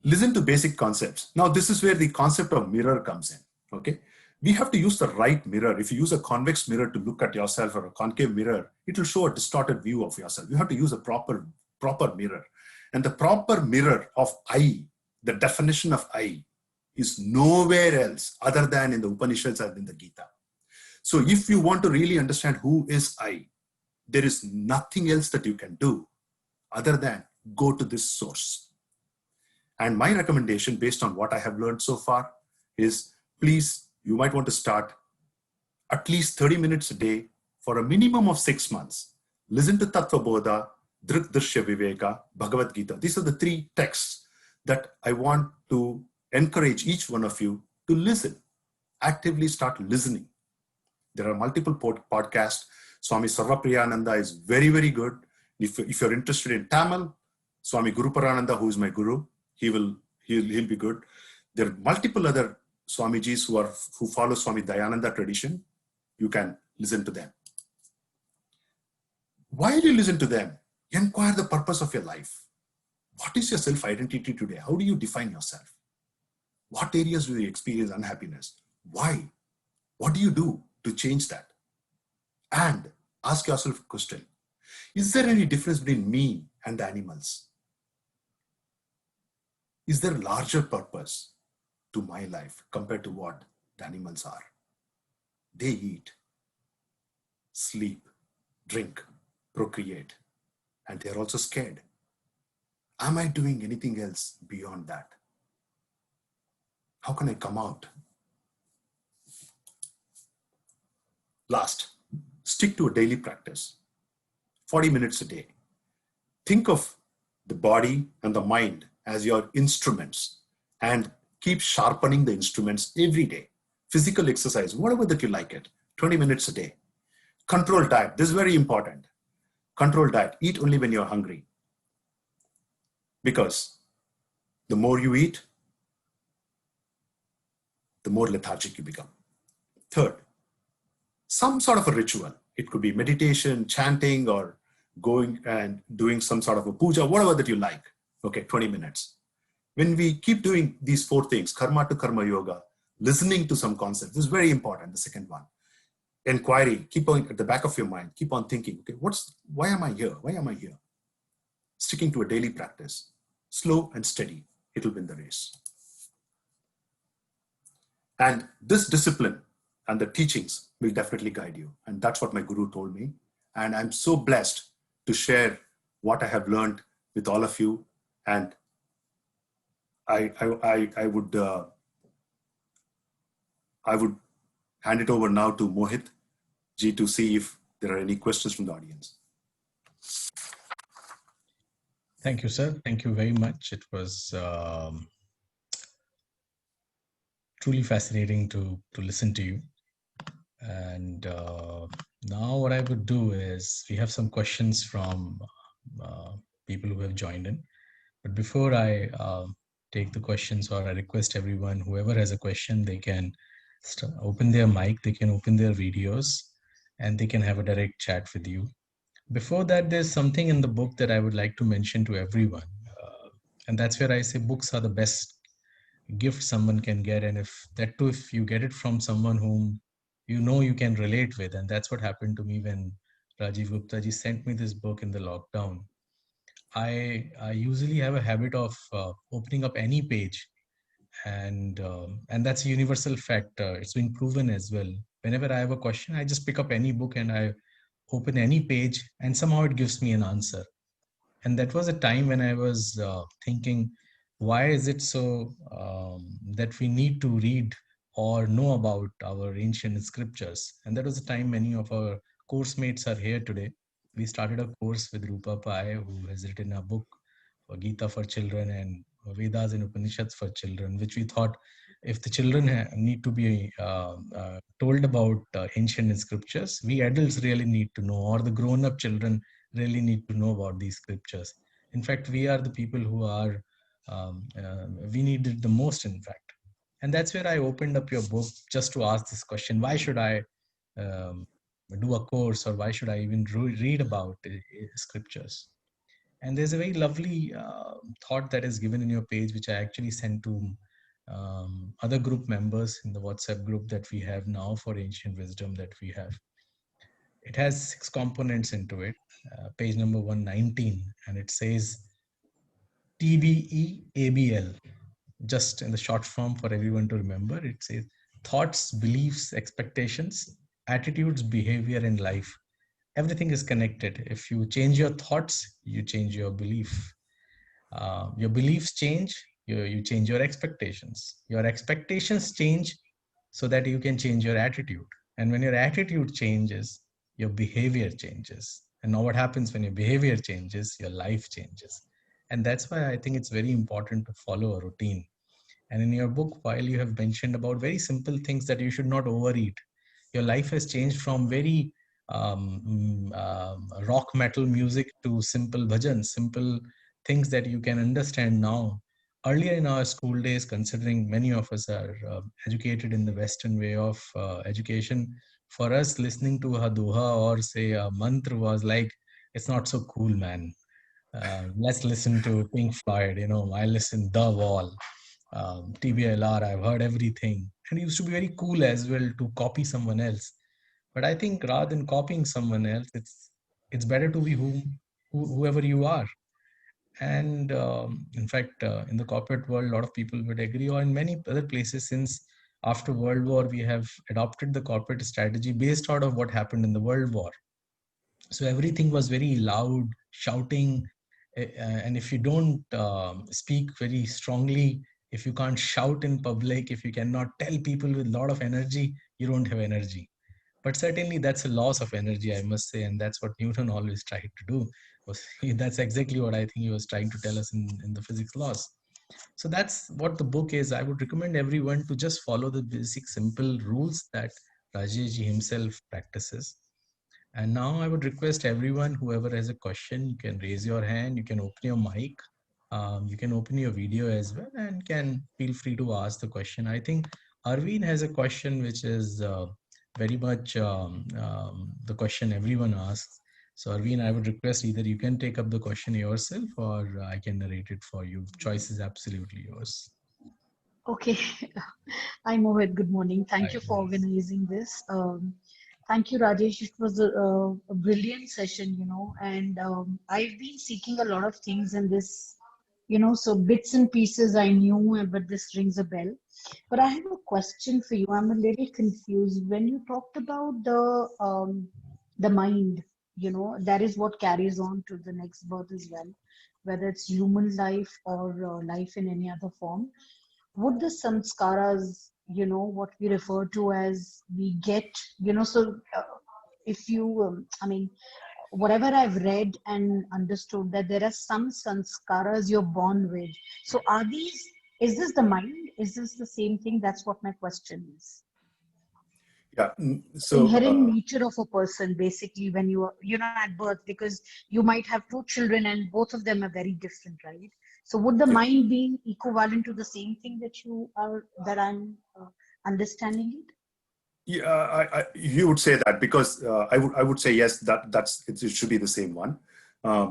listen to basic concepts. Now, this is where the concept of mirror comes in, okay? We have to use the right mirror. If you use a convex mirror to look at yourself or a concave mirror, it will show a distorted view of yourself. You have to use a proper mirror. And the proper mirror of I, the definition of I, is nowhere else other than in the Upanishads and in the Gita. So if you want to really understand who is I, there is nothing else that you can do other than go to this source. And my recommendation, based on what I have learned so far, is please, you might want to start at least 30 minutes a day for a minimum of 6 months. Listen to Tattva Bodha, Drik Drishya Viveka, Bhagavad Gita. These are the 3 texts that I want to encourage each one of you to listen. Actively start listening. There are multiple podcasts. Swami Sarvapriyananda is very, very good. If you're interested in Tamil, Swami Guru Parananda, who is my guru, he'll be good. There are multiple other Swamijis who follow Swami Dayananda tradition. You can listen to them. Why do you listen to them? Inquire the purpose of your life. What is your self-identity today? How do you define yourself? What areas do you experience unhappiness? Why? What do you do to change that? And ask yourself a question. Is there any difference between me and the animals? Is there a larger purpose to my life compared to what the animals are? They eat, sleep, drink, procreate, and they're also scared. Am I doing anything else beyond that? How can I come out? Last, stick to a daily practice, 40 minutes a day. Think of the body and the mind as your instruments and keep sharpening the instruments every day. Physical exercise, whatever that you like it, 20 minutes a day. Control diet, this is very important. Control diet, eat only when you're hungry. Because the more you eat, the more lethargic you become. Third, some sort of a ritual. It could be meditation, chanting, or going and doing some sort of a puja, whatever that you like. Okay, 20 minutes. When we keep doing these 4 things, karma to karma yoga, listening to some concept, this is very important, the second one. Inquiry, keep on at the back of your mind, keep on thinking, okay, why am I here? Why am I here? Sticking to a daily practice, slow and steady, it will win the race. And this discipline and the teachings will definitely guide you. And that's what my guru told me. And I'm so blessed to share what I have learned with all of you. And I would hand it over now to Mohit ji to see if there are any questions from the audience. Thank you, sir. Thank you very much. It was truly fascinating to listen to you. And now what I would do is, we have some questions from people who have joined in. But before I take the questions, or I request everyone, whoever has a question, they can open their mic, they can open their videos, and they can have a direct chat with you. Before that, there's something in the book that I would like to mention to everyone. And that's where I say books are the best gift someone can get. And if you get it from someone whom you can relate with. And that's what happened to me when Rajiv Gupta ji sent me this book in the lockdown. I usually have a habit of opening up any page, and that's a universal fact. It's been proven as well. Whenever I have a question, I just pick up any book and I open any page, and somehow it gives me an answer. And that was a time when I was thinking, why is it so that we need to read or know about our ancient scriptures? And that was a time many of our course mates are here today. We started a course with Rupa Pai, who has written a book for Gita for children and Vedas and Upanishads for children, which we thought if the children need to be told about ancient scriptures, we adults really need to know, or the grown-up children really need to know about these scriptures. In fact, we are the people who are we need it the most, in fact. And that's where I opened up your book just to ask this question: why should I um, do a course, or why should I even read about scriptures? And there's a very lovely thought that is given in your page, which I actually sent to other group members in the WhatsApp group that we have now for ancient wisdom that we have. It has 6 components into it, page number 119, and it says TBEABL. Just in the short form for everyone to remember, it says thoughts, beliefs, expectations, attitudes, behavior, and life. Everything is connected. If you change your thoughts, you change your belief. Your beliefs change, you change your expectations. Your expectations change so that you can change your attitude. And when your attitude changes, your behavior changes. And now, what happens when your behavior changes? Your life changes. And that's why I think it's very important to follow a routine. And in your book, while you have mentioned about very simple things that you should not overeat, your life has changed from very rock metal music to simple bhajans, simple things that you can understand now. Earlier in our school days, considering many of us are educated in the Western way of education, for us listening to a doha or say a mantra was like, it's not so cool, man. Let's listen to Pink Floyd. I listen The Wall, TBLR. I've heard everything, and it used to be very cool as well to copy someone else. But I think rather than copying someone else, it's better to be whoever you are. And in fact, in the corporate world, a lot of people would agree, or in many other places, since after World War, we have adopted the corporate strategy based out of what happened in the World War. So everything was very loud, shouting, and if you don't speak very strongly, if you can't shout in public, if you cannot tell people with a lot of energy, you don't have energy. But certainly that's a loss of energy, I must say, and that's what Newton always tried to do. That's exactly what I think he was trying to tell us in the physics laws. So that's what the book is. I would recommend everyone to just follow the basic simple rules that Rajesh ji himself practices. And now I would request everyone, whoever has a question, you can raise your hand, you can open your mic, you can open your video as well, and can feel free to ask the question. I think Arvind has a question which is very much the question everyone asks. So Arvind, I would request either you can take up the question yourself, or I can narrate it for you. Choice is absolutely yours. Okay. Hi, Mohit. Good morning. Thank you Hi. for organizing this. Thank you, Rajesh. It was a brilliant session, and I've been seeking a lot of things in this, so bits and pieces I knew, but this rings a bell. But I have a question for you. I'm a little confused. When you talked about the mind, that is what carries on to the next birth as well, whether it's human life or life in any other form. Would the samskaras, what we refer to as we get, if you, I mean, whatever I've read and understood, that there are some sanskaras you're born with. So are these, is this the mind? Is this the same thing? That's what my question is. Yeah. So, Inherent nature of a person, basically, when you are, at birth, because you might have two children and both of them are very different, right? So would the yeah. mind be equivalent to the same thing that I'm understanding it? Yeah, you would say that because I would say yes, it should be the same one,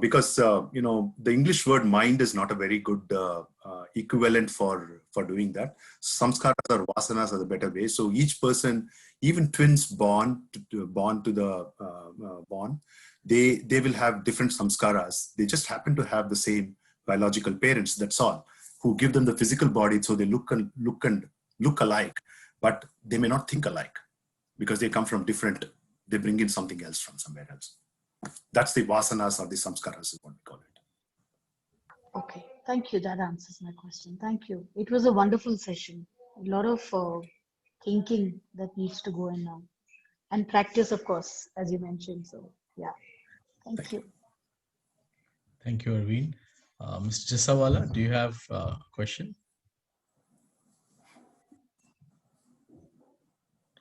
because the English word mind is not a very good equivalent for doing that. Samskaras or vasanas are the better way. So each person, even twins born, they will have different samskaras. They just happen to have the same biological parents. That's all, who give them the physical body, so they look alike, but they may not think alike, because they come from they bring in something else from somewhere else. That's the vasanas or the samskaras is what we call it. Okay, thank you. That answers my question. Thank you. It was a wonderful session. A lot of thinking that needs to go in now. And practice, of course, as you mentioned. So, yeah, thank Thank you. you. Thank you, Arvind. Mr. Jasawala, do you have a question?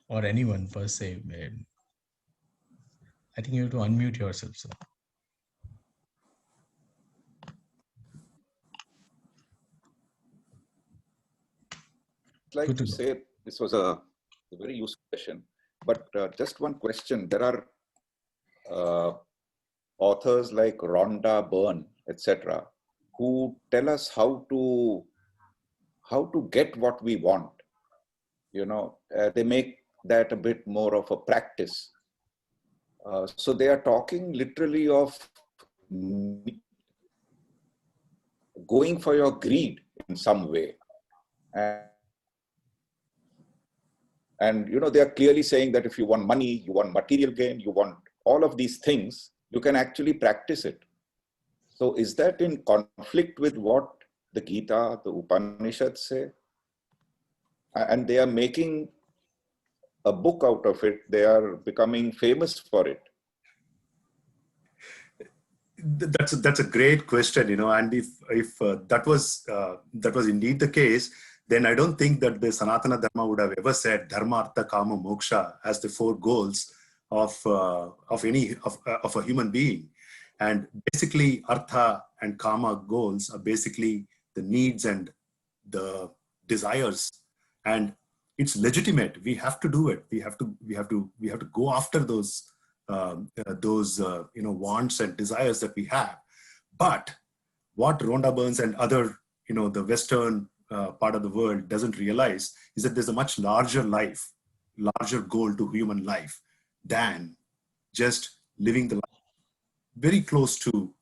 or anyone per se. I think you have to unmute yourself, sir. Like Good to to go. say this was a very useful session, but just one question. There are uh, authors like Rhonda Byrne, etc., who tell us how to get what we want. They make that a bit more of a practice. So they are talking literally of going for your greed in some way. And they are clearly saying that if you want money, you want material gain, you want all of these things, you can actually practice it. So is that in conflict with what the Gita, the Upanishads say? And they are making a book out of it. They are becoming famous for it. That's a great question, and if that was indeed the case, then I don't think that the Sanatana Dharma would have ever said dharma, artha, kama, moksha as the four goals of a human being. And basically, artha and kama goals are basically the needs and the desires, and it's legitimate. We have to do it. We have to go after those wants and desires that we have. But what Rhonda Burns and other, the Western part of the world doesn't realize is that there's a much larger goal to human life than just living the life very close to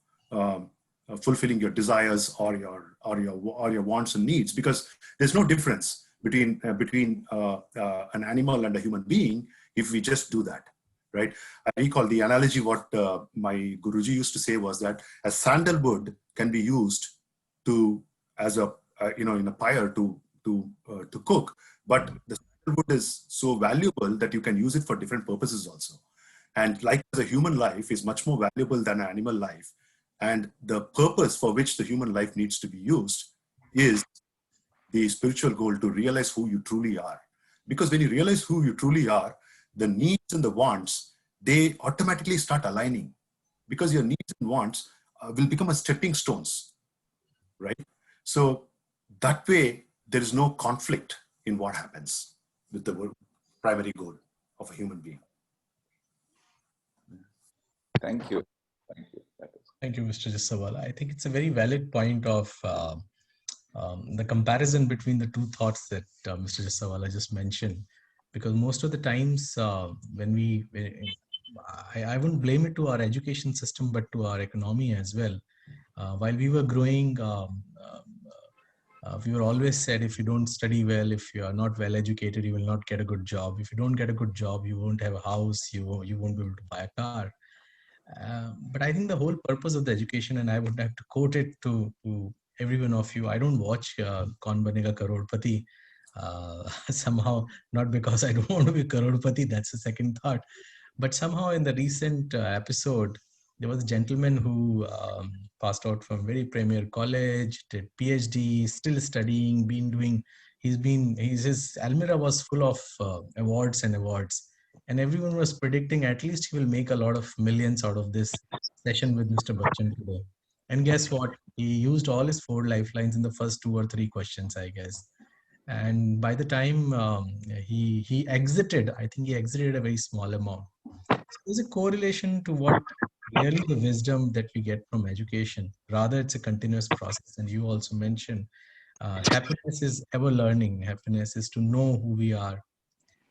fulfilling your desires or your wants and needs, because there's no difference between an animal and a human being if we just do that. Right? I recall the analogy what my Guruji used to say was that a sandalwood can be used as a in a pyre to cook, but the sandalwood is so valuable that you can use it for different purposes also. And like the human life is much more valuable than an animal life, and the purpose for which the human life needs to be used is the spiritual goal to realize who you truly are. Because when you realize who you truly are, the needs and the wants, they automatically start aligning, because your needs and wants will become as stepping stones, right? So that way, there is no conflict in what happens with the primary goal of a human being. Thank you. Thank you. Thank you, Mr. Jassawala. I think it's a very valid point of the comparison between the two thoughts that Mr. Jassawala just mentioned, because most of the times I wouldn't blame it to our education system, but to our economy as well. While we were growing, we were always said, if you don't study well, if you are not well educated, you will not get a good job. If you don't get a good job, you won't have a house, you won't be able to buy a car. But I think the whole purpose of the education, and I would have to quote it to every one of you, I don't watch Kaun Banega Karodpati. Somehow, not because I don't want to be Karodpati, that's the second thought. But somehow in the recent episode, there was a gentleman who passed out from very premier college, did PhD, still studying, his Almira was full of awards and awards. And everyone was predicting at least he will make a lot of millions out of this session with Mr. Bachchan today. And guess what? He used all his 4 lifelines in the first 2 or 3 questions, I guess. And by the time he exited, I think he exited a very small amount. So there's a correlation to what really the wisdom that we get from education. Rather, it's a continuous process. And you also mentioned happiness is ever learning. Happiness is to know who we are.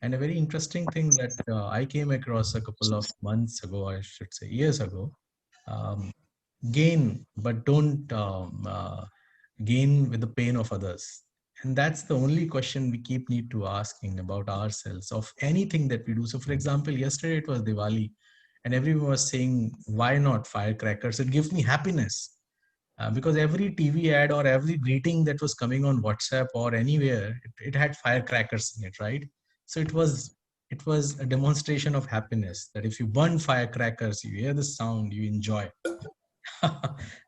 And a very interesting thing that I came across a couple of months ago, I should say years ago, um, gain, but don't gain with the pain of others. And that's the only question we keep need to asking about ourselves of anything that we do. So for example, yesterday it was Diwali and everyone was saying, why not firecrackers? It gives me happiness. Because every TV ad or every greeting that was coming on WhatsApp or anywhere, it had firecrackers in it, right? So it was a demonstration of happiness that if you burn firecrackers, you hear the sound, you enjoy.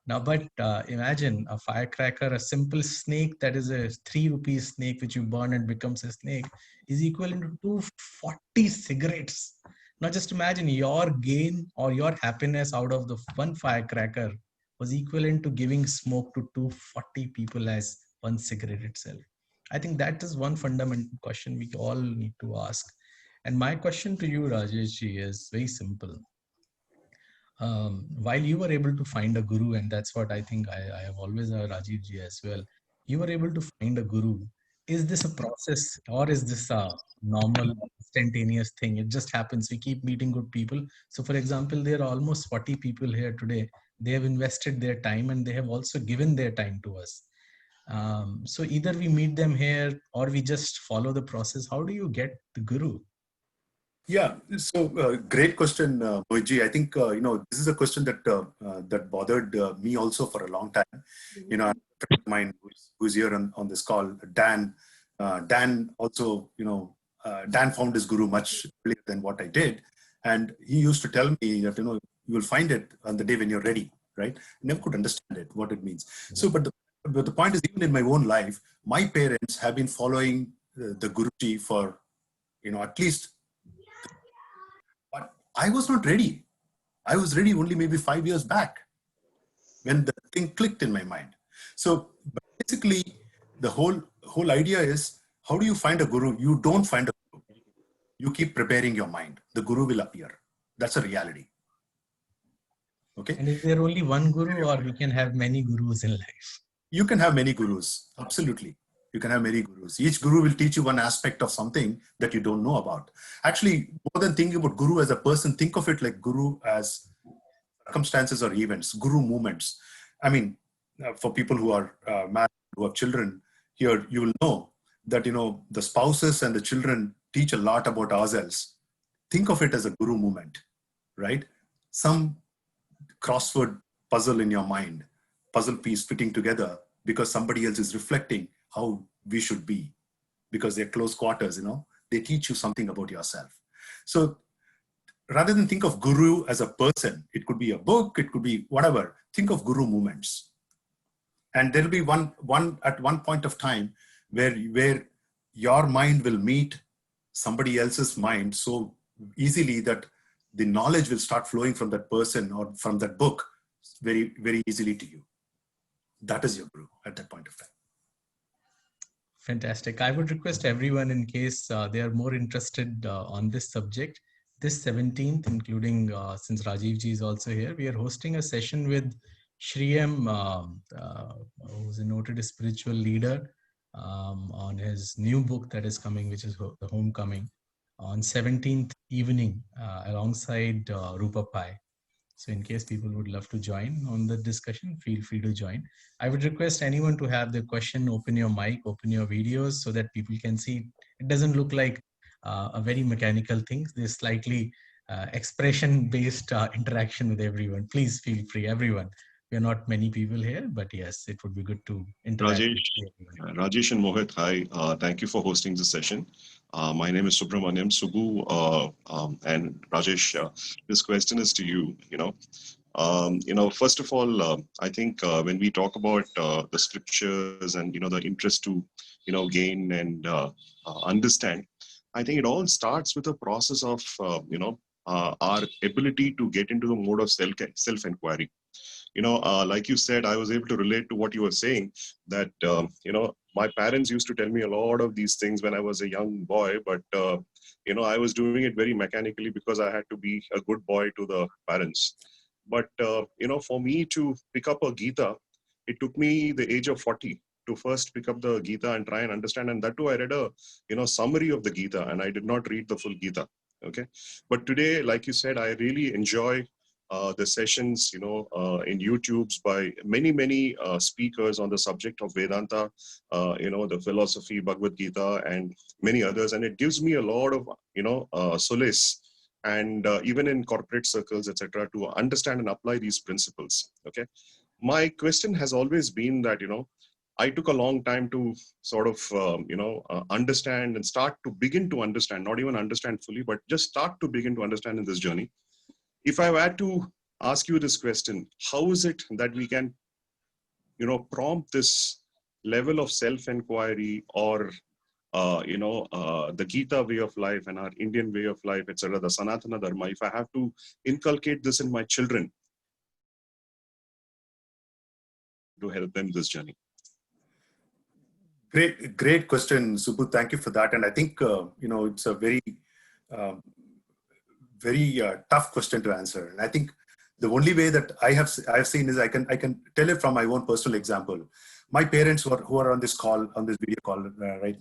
Now, but imagine a firecracker, a simple snake that is a 3 rupees snake which you burn and becomes a snake is equivalent to 240 cigarettes. Now, just imagine your gain or your happiness out of the one firecracker was equivalent to giving smoke to 240 people as one cigarette itself. I think that is one fundamental question we all need to ask. And my question to you, Rajesh ji, is very simple. While you were able to find a guru, and that's what I think I have always Rajiv ji as well, you were able to find a guru. Is this a process or is this a normal instantaneous thing? It just happens. We keep meeting good people. So, for example, there are almost 40 people here today. They have invested their time and they have also given their time to us. So either we meet them here or we just follow the process. How do you get the guru? Yeah, so great question, Mohitji. I think this is a question that bothered me also for a long time. You know, a friend of mine who's here on this call, Dan. Dan also, Dan found his guru much earlier than what I did, and he used to tell me that you will find it on the day when you're ready. Right? I never could understand it, what it means. So, but the point is, even in my own life, my parents have been following the Guruji for at least. But I was not ready. I was ready only maybe 5 years back when the thing clicked in my mind. So basically, the whole idea is, how do you find a guru? You don't find a guru. You keep preparing your mind. The guru will appear. That's a reality. Okay. And is there only one guru, or we can have many gurus in life? You can have many gurus. Absolutely. You can have many gurus. Each guru will teach you one aspect of something that you don't know about. Actually, more than thinking about guru as a person, think of it like guru as circumstances or events, guru movements. I mean, for people who are married, who have children here, you will know that, the spouses and the children teach a lot about ourselves. Think of it as a guru movement, right? Some crossword puzzle in your mind, puzzle piece fitting together because somebody else is reflecting how we should be, because they're close quarters, they teach you something about yourself. So rather than think of guru as a person, it could be a book, it could be whatever, think of guru movements. And there'll be one at one point of time where your mind will meet somebody else's mind so easily that the knowledge will start flowing from that person or from that book very, very easily to you. That is your guru at that point of time. Fantastic. I would request everyone, in case they are more interested on this subject, this 17th, including since Rajiv ji is also here, we are hosting a session with Shri M, who's a noted spiritual leader, on his new book that is coming, which is The Homecoming, on 17th evening alongside Rupa Pai. So in case people would love to join on the discussion, feel free to join. I would request anyone to have their question, open your mic, open your videos so that people can see. It doesn't look like a very mechanical thing. There's slightly expression-based interaction with everyone. Please feel free, everyone. We are not many people here, but yes, it would be good to interact with everyone. Rajesh and Mohit, hi. Thank you for hosting this session. My name is Subramaniam. Subbu and Rajesh, this question is to you. First of all, I think when we talk about the scriptures and the interest to gain and understand, I think it all starts with a process of our ability to get into the mode of self-inquiry. Like you said, I was able to relate to what you were saying, that my parents used to tell me a lot of these things when I was a young boy, but I was doing it very mechanically because I had to be a good boy to the parents. But for me to pick up a Gita, it took me the age of 40 to first pick up the Gita and try and understand. And that too, I read a summary of the Gita, and I did not read the full Gita. Okay, but today, like you said, I really enjoy the sessions, in YouTube's by many speakers on the subject of Vedanta, the philosophy, Bhagavad Gita, and many others. And it gives me a lot of, solace, and even in corporate circles, etc., to understand and apply these principles. Okay. My question has always been that, I took a long time to sort of, understand and start to begin to understand, not even understand fully, but just start to begin to understand in this journey. If I had to ask you this question: how is it that we can, prompt this level of self-inquiry, or the Gita way of life and our Indian way of life, etc., the Sanatana Dharma, if I have to inculcate this in my children to help them this journey? Great question, Subbu. Thank you for that. And I think, it's a very, very tough question to answer. And I think the only way that I have seen is I can tell it from my own personal example. My parents who are on this video call right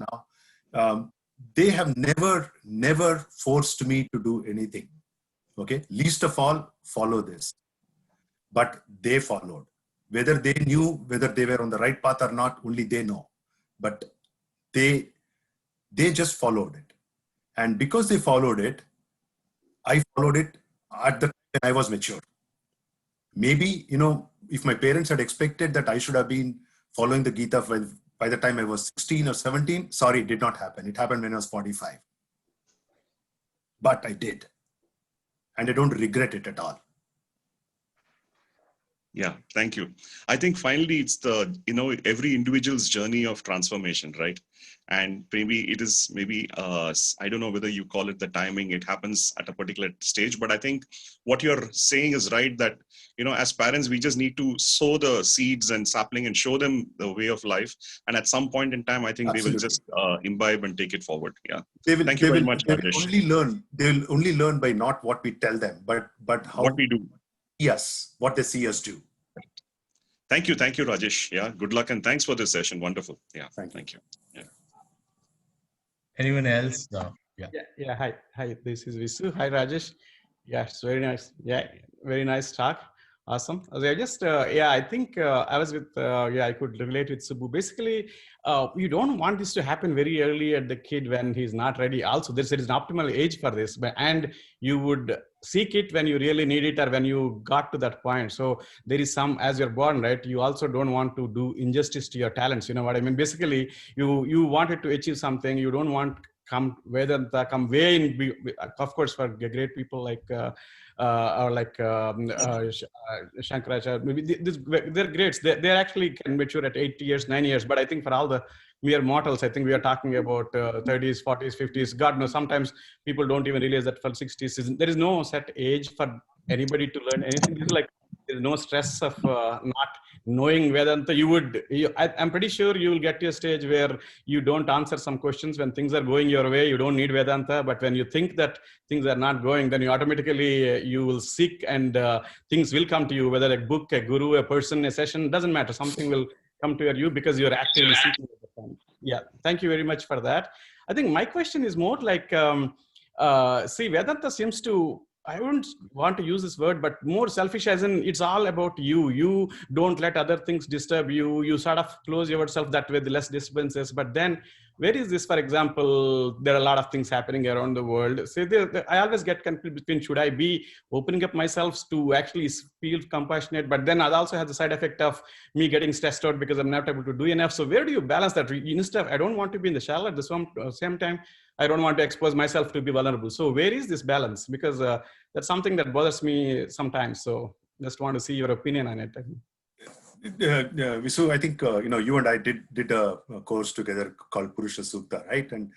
now, they have never forced me to do anything. Okay, least of all, follow this. But they followed. Whether they knew whether they were on the right path or not, only they know. But they just followed it. And because they followed it, I followed it at the time when I was mature. Maybe, if my parents had expected that I should have been following the Gita by the time I was 16 or 17, sorry, it did not happen. It happened when I was 45. But I did. And I don't regret it at all. Yeah, thank you. I think finally it's every individual's journey of transformation, right? And maybe it is, I don't know whether you call it the timing, it happens at a particular stage, but I think what you're saying is right, that, as parents, we just need to sow the seeds and sapling and show them the way of life. And at some point in time, I think Absolutely. They will just imbibe and take it forward. Yeah. Thank you very much, Rajesh. They will only learn by not what we tell them, but how what we do. Yes, what they see us do. Thank you, Rajesh. Yeah, good luck and thanks for this session. Wonderful. Yeah, thank you. Yeah. Anyone else? Yeah. Hi. This is Visu. Hi, Rajesh. Yeah, it's very nice. Yeah, very nice talk. Awesome. I just, I think I was with, I could relate with Subbu. Basically, you don't want this to happen very early at the kid when he's not ready. Also, there is an optimal age for this, and you would seek it when you really need it or when you got to that point. So there is some, as you're born, right? You also don't want to do injustice to your talents. You know what I mean? Basically, you wanted to achieve something. You don't want come way in, of course, for great people like or like Shankaracharya, maybe they're greats. They actually can mature at 8 years, 9 years. But I think for all the mere mortals, I think we are talking about 30s, 40s, 50s. God knows, sometimes people don't even realize that for 60s, there is no set age for anybody to learn anything. This is like, there's no stress of not knowing Vedanta. I'm pretty sure you will get to a stage where you don't answer some questions when things are going your way. You don't need Vedanta, but when you think that things are not going, then you automatically you will seek, and things will come to you, whether a book, a guru, a person, a session, doesn't matter. Something will come to you because you're actively seeking it. Yeah, thank you very much for that. I think my question is more like, see, Vedanta seems to, I wouldn't want to use this word, but more selfish, as in it's all about you. You don't let other things disturb you. You sort of close yourself that way, the less disturbances. But then where is this, for example, there are a lot of things happening around the world. So I always get confused between, should I be opening up myself to actually feel compassionate, but then it also has the side effect of me getting stressed out because I'm not able to do enough. So where do you balance that? Instead of, I don't want to be in the shallow, at the same time, I don't want to expose myself to be vulnerable. So where is this balance? Because that's something that bothers me sometimes. So just want to see your opinion on it. Visu, I think you and I did a course together called Purusha Sukta, right? And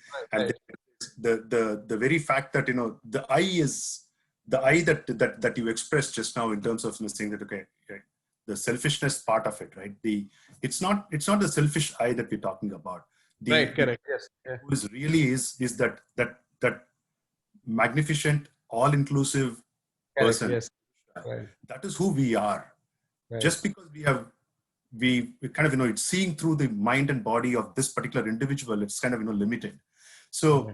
the very fact that the I that you expressed just now in terms of saying that, okay, the selfishness part of it, right? It's not the selfish I that we're talking about. Right, correct. Yes. Yeah. Who is really is that magnificent, all-inclusive person. Yes. Right. That is who we are. Right. Just because we kind of it's seeing through the mind and body of this particular individual, it's kind of limited. So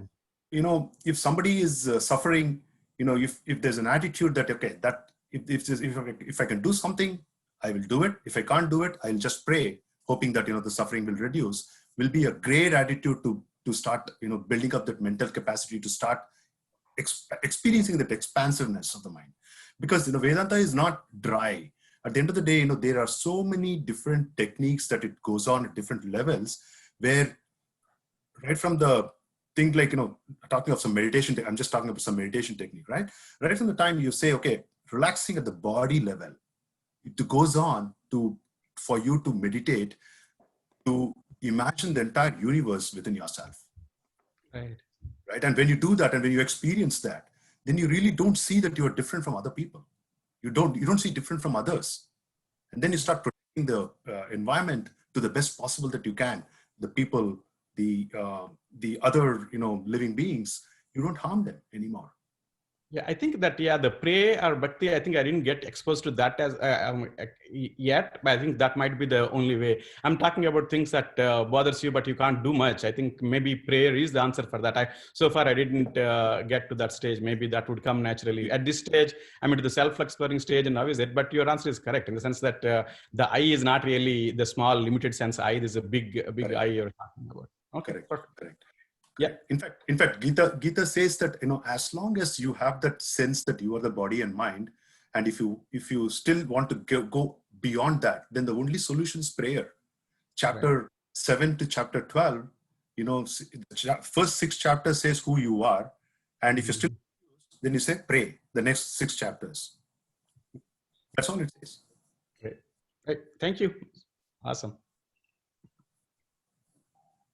if somebody is suffering, if there's an attitude that, okay, that if I can do something, I will do it. If I can't do it, I'll just pray, hoping that the suffering will reduce, will be a great attitude to start building up that mental capacity to start experiencing that expansiveness of the mind. Because Vedanta is not dry. At the end of the day, there are so many different techniques that it goes on at different levels, where right from the thing like talking of some meditation, I'm just talking about some meditation technique, right? Right from the time you say, okay, relaxing at the body level, it goes on for you to meditate, to imagine the entire universe within yourself. Right. Right? And when you do that and when you experience that, then you really don't see that you are different from other people. You don't see different from others. And then you start protecting the environment to the best possible that you can. The people, the other, living beings, you don't harm them anymore. Yeah, I think that, the prayer or bhakti, I think I didn't get exposed to that as yet, but I think that might be the only way. I'm talking about things that bothers you, but you can't do much. I think maybe prayer is the answer for that. So far, I didn't get to that stage. Maybe that would come naturally. At this stage, I'm into the self-exploring stage, and how is it? But your answer is correct in the sense that the I is not really the small, limited sense I. There's a big I you're talking about. Okay, correct, perfect. correct. Yeah. In fact, Gita says that, as long as you have that sense that you are the body and mind, and if you still want to go beyond that, then the only solution is prayer. Chapter 7 to chapter 12, the first 6 chapters says who you are, and if you're still confused, then you say pray the next 6 chapters. That's all it says. Great. Thank you. Awesome.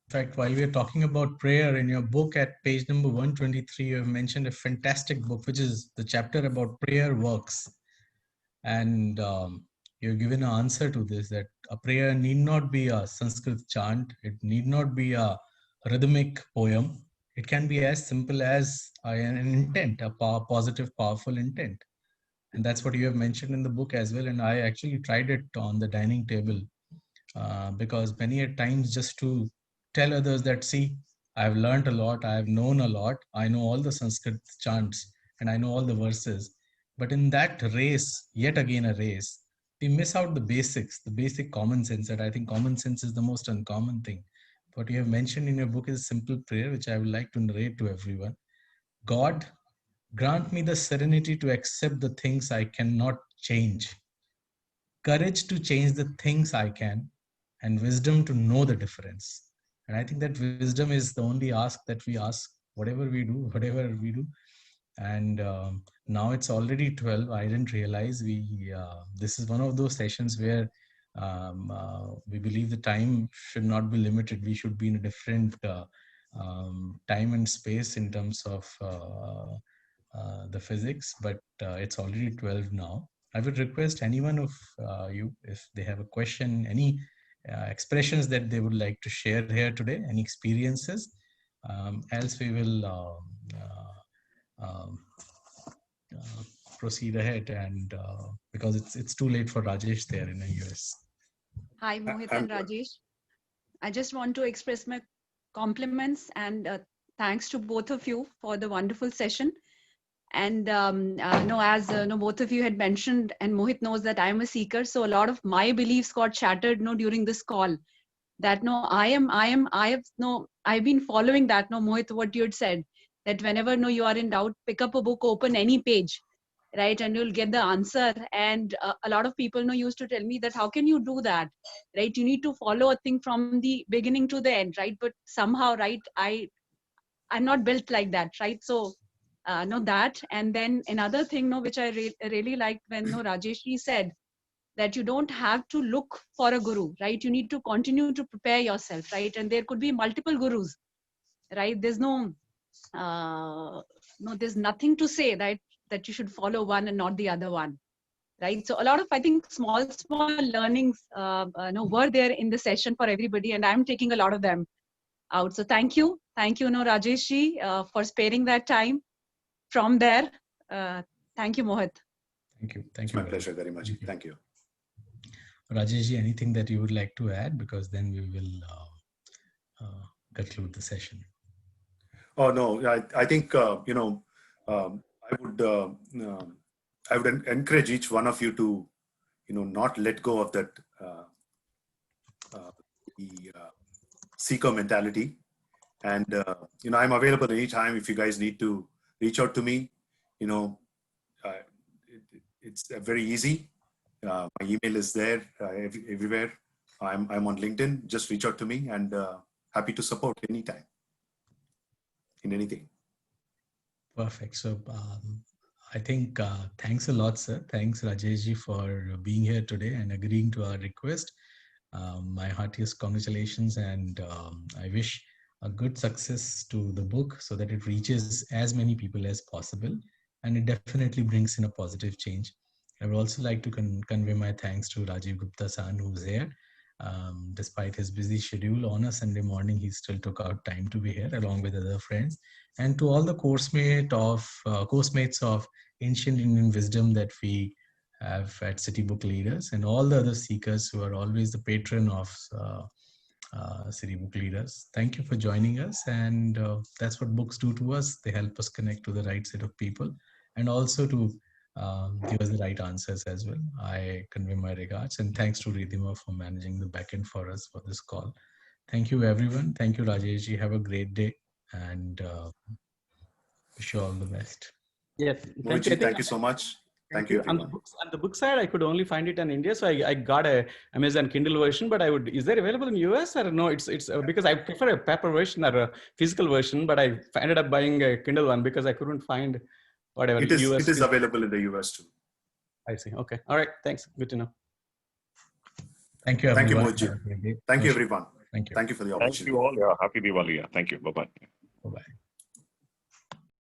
In fact, while we are talking about prayer, in your book at page number 123, you have mentioned a fantastic book, which is the chapter about prayer works. And you've given an answer to this, that a prayer need not be a Sanskrit chant. It need not be a rhythmic poem. It can be as simple as an intent, a positive, powerful intent. And that's what you have mentioned in the book as well. And I actually tried it on the dining table because many a times just to tell others that, see, I've learned a lot, I've known a lot, I know all the Sanskrit chants and I know all the verses. But in that race, yet again a race, we miss out the basics, the basic common sense. And I think common sense is the most uncommon thing. What you have mentioned in your book is a simple prayer, which I would like to narrate to everyone. God, grant me the serenity to accept the things I cannot change, courage to change the things I can, and wisdom to know the difference. And I think that wisdom is the only ask that we ask, whatever we do. And now it's already 12. I didn't realize this is one of those sessions where we believe the time should not be limited. We should be in a different time and space in terms of the physics, but it's already 12 now. I would request anyone of you, if they have a question, any expressions that they would like to share here today, any experiences, else we will proceed ahead, and because it's too late for Rajesh there in the US. Hi, Mohit and Rajesh. I just want to express my compliments and thanks to both of you for the wonderful session. And as both of you had mentioned, and Mohit knows that I'm a seeker, so a lot of my beliefs got shattered during this call. That I've been following that. Mohit, what you had said, that whenever you are in doubt, pick up a book, open any page, right, and you'll get the answer. And a lot of people used to tell me that how can you do that, right? You need to follow a thing from the beginning to the end, right? But somehow, right, I'm not built like that, right? So that. And then another thing which I really liked when Rajesh said that you don't have to look for a guru, right? You need to continue to prepare yourself, right? And there could be multiple gurus, right? There's there's nothing to say, right, that you should follow one and not the other one, right? So a lot of, I think, small learnings were there in the session for everybody, and I'm taking a lot of them out. So thank you, Rajesh ji, for sparing that time from there. Thank you, Mohit. Thank you. It's my pleasure very much. Thank you. Rajesh ji, anything that you would like to add? Because then we will conclude the session. Oh no, I think I would encourage each one of you to not let go of that seeker mentality, and I'm available anytime if you guys need to reach out to me. It's very easy. My email is there everywhere. I'm on LinkedIn. Just reach out to me, and happy to support anytime in anything. Perfect. So I think thanks a lot, sir. Thanks, Rajeshji, for being here today and agreeing to our request. My heartiest congratulations, and I wish a good success to the book so that it reaches as many people as possible, and it definitely brings in a positive change. I would also like to convey my thanks to Rajiv Gupta San, who's here. Despite his busy schedule on a Sunday morning, he still took out time to be here along with other friends. And to all the course mates of ancient Indian wisdom that we have at City Book Leaders, and all the other seekers who are always the patron of City Book Leaders. Thank you for joining us. And that's what books do to us. They help us connect to the right set of people and also to give us the right answers as well. I convey my regards, and thanks to Ridhima for managing the backend for us for this call. Thank you, everyone. Thank you, Rajeshji. Have a great day, and wish you all the best. Yes, thank you. I Mohitji, think thank you so much. Thank you, on everyone. the book side, I could only find it in India, so I got a Amazon Kindle version. But is there available in US or no? It's because I prefer a paper version or a physical version, but I ended up buying a Kindle one because I couldn't find whatever US. It is available in the US too. I see. Okay. All right. Thanks. Good to know. Thank you, everyone. Thank you, Mohitji. Thank you, everyone. Thank you. Thank you for the Thank opportunity. you all. Yeah, happy Diwali. Yeah, thank you. Bye bye.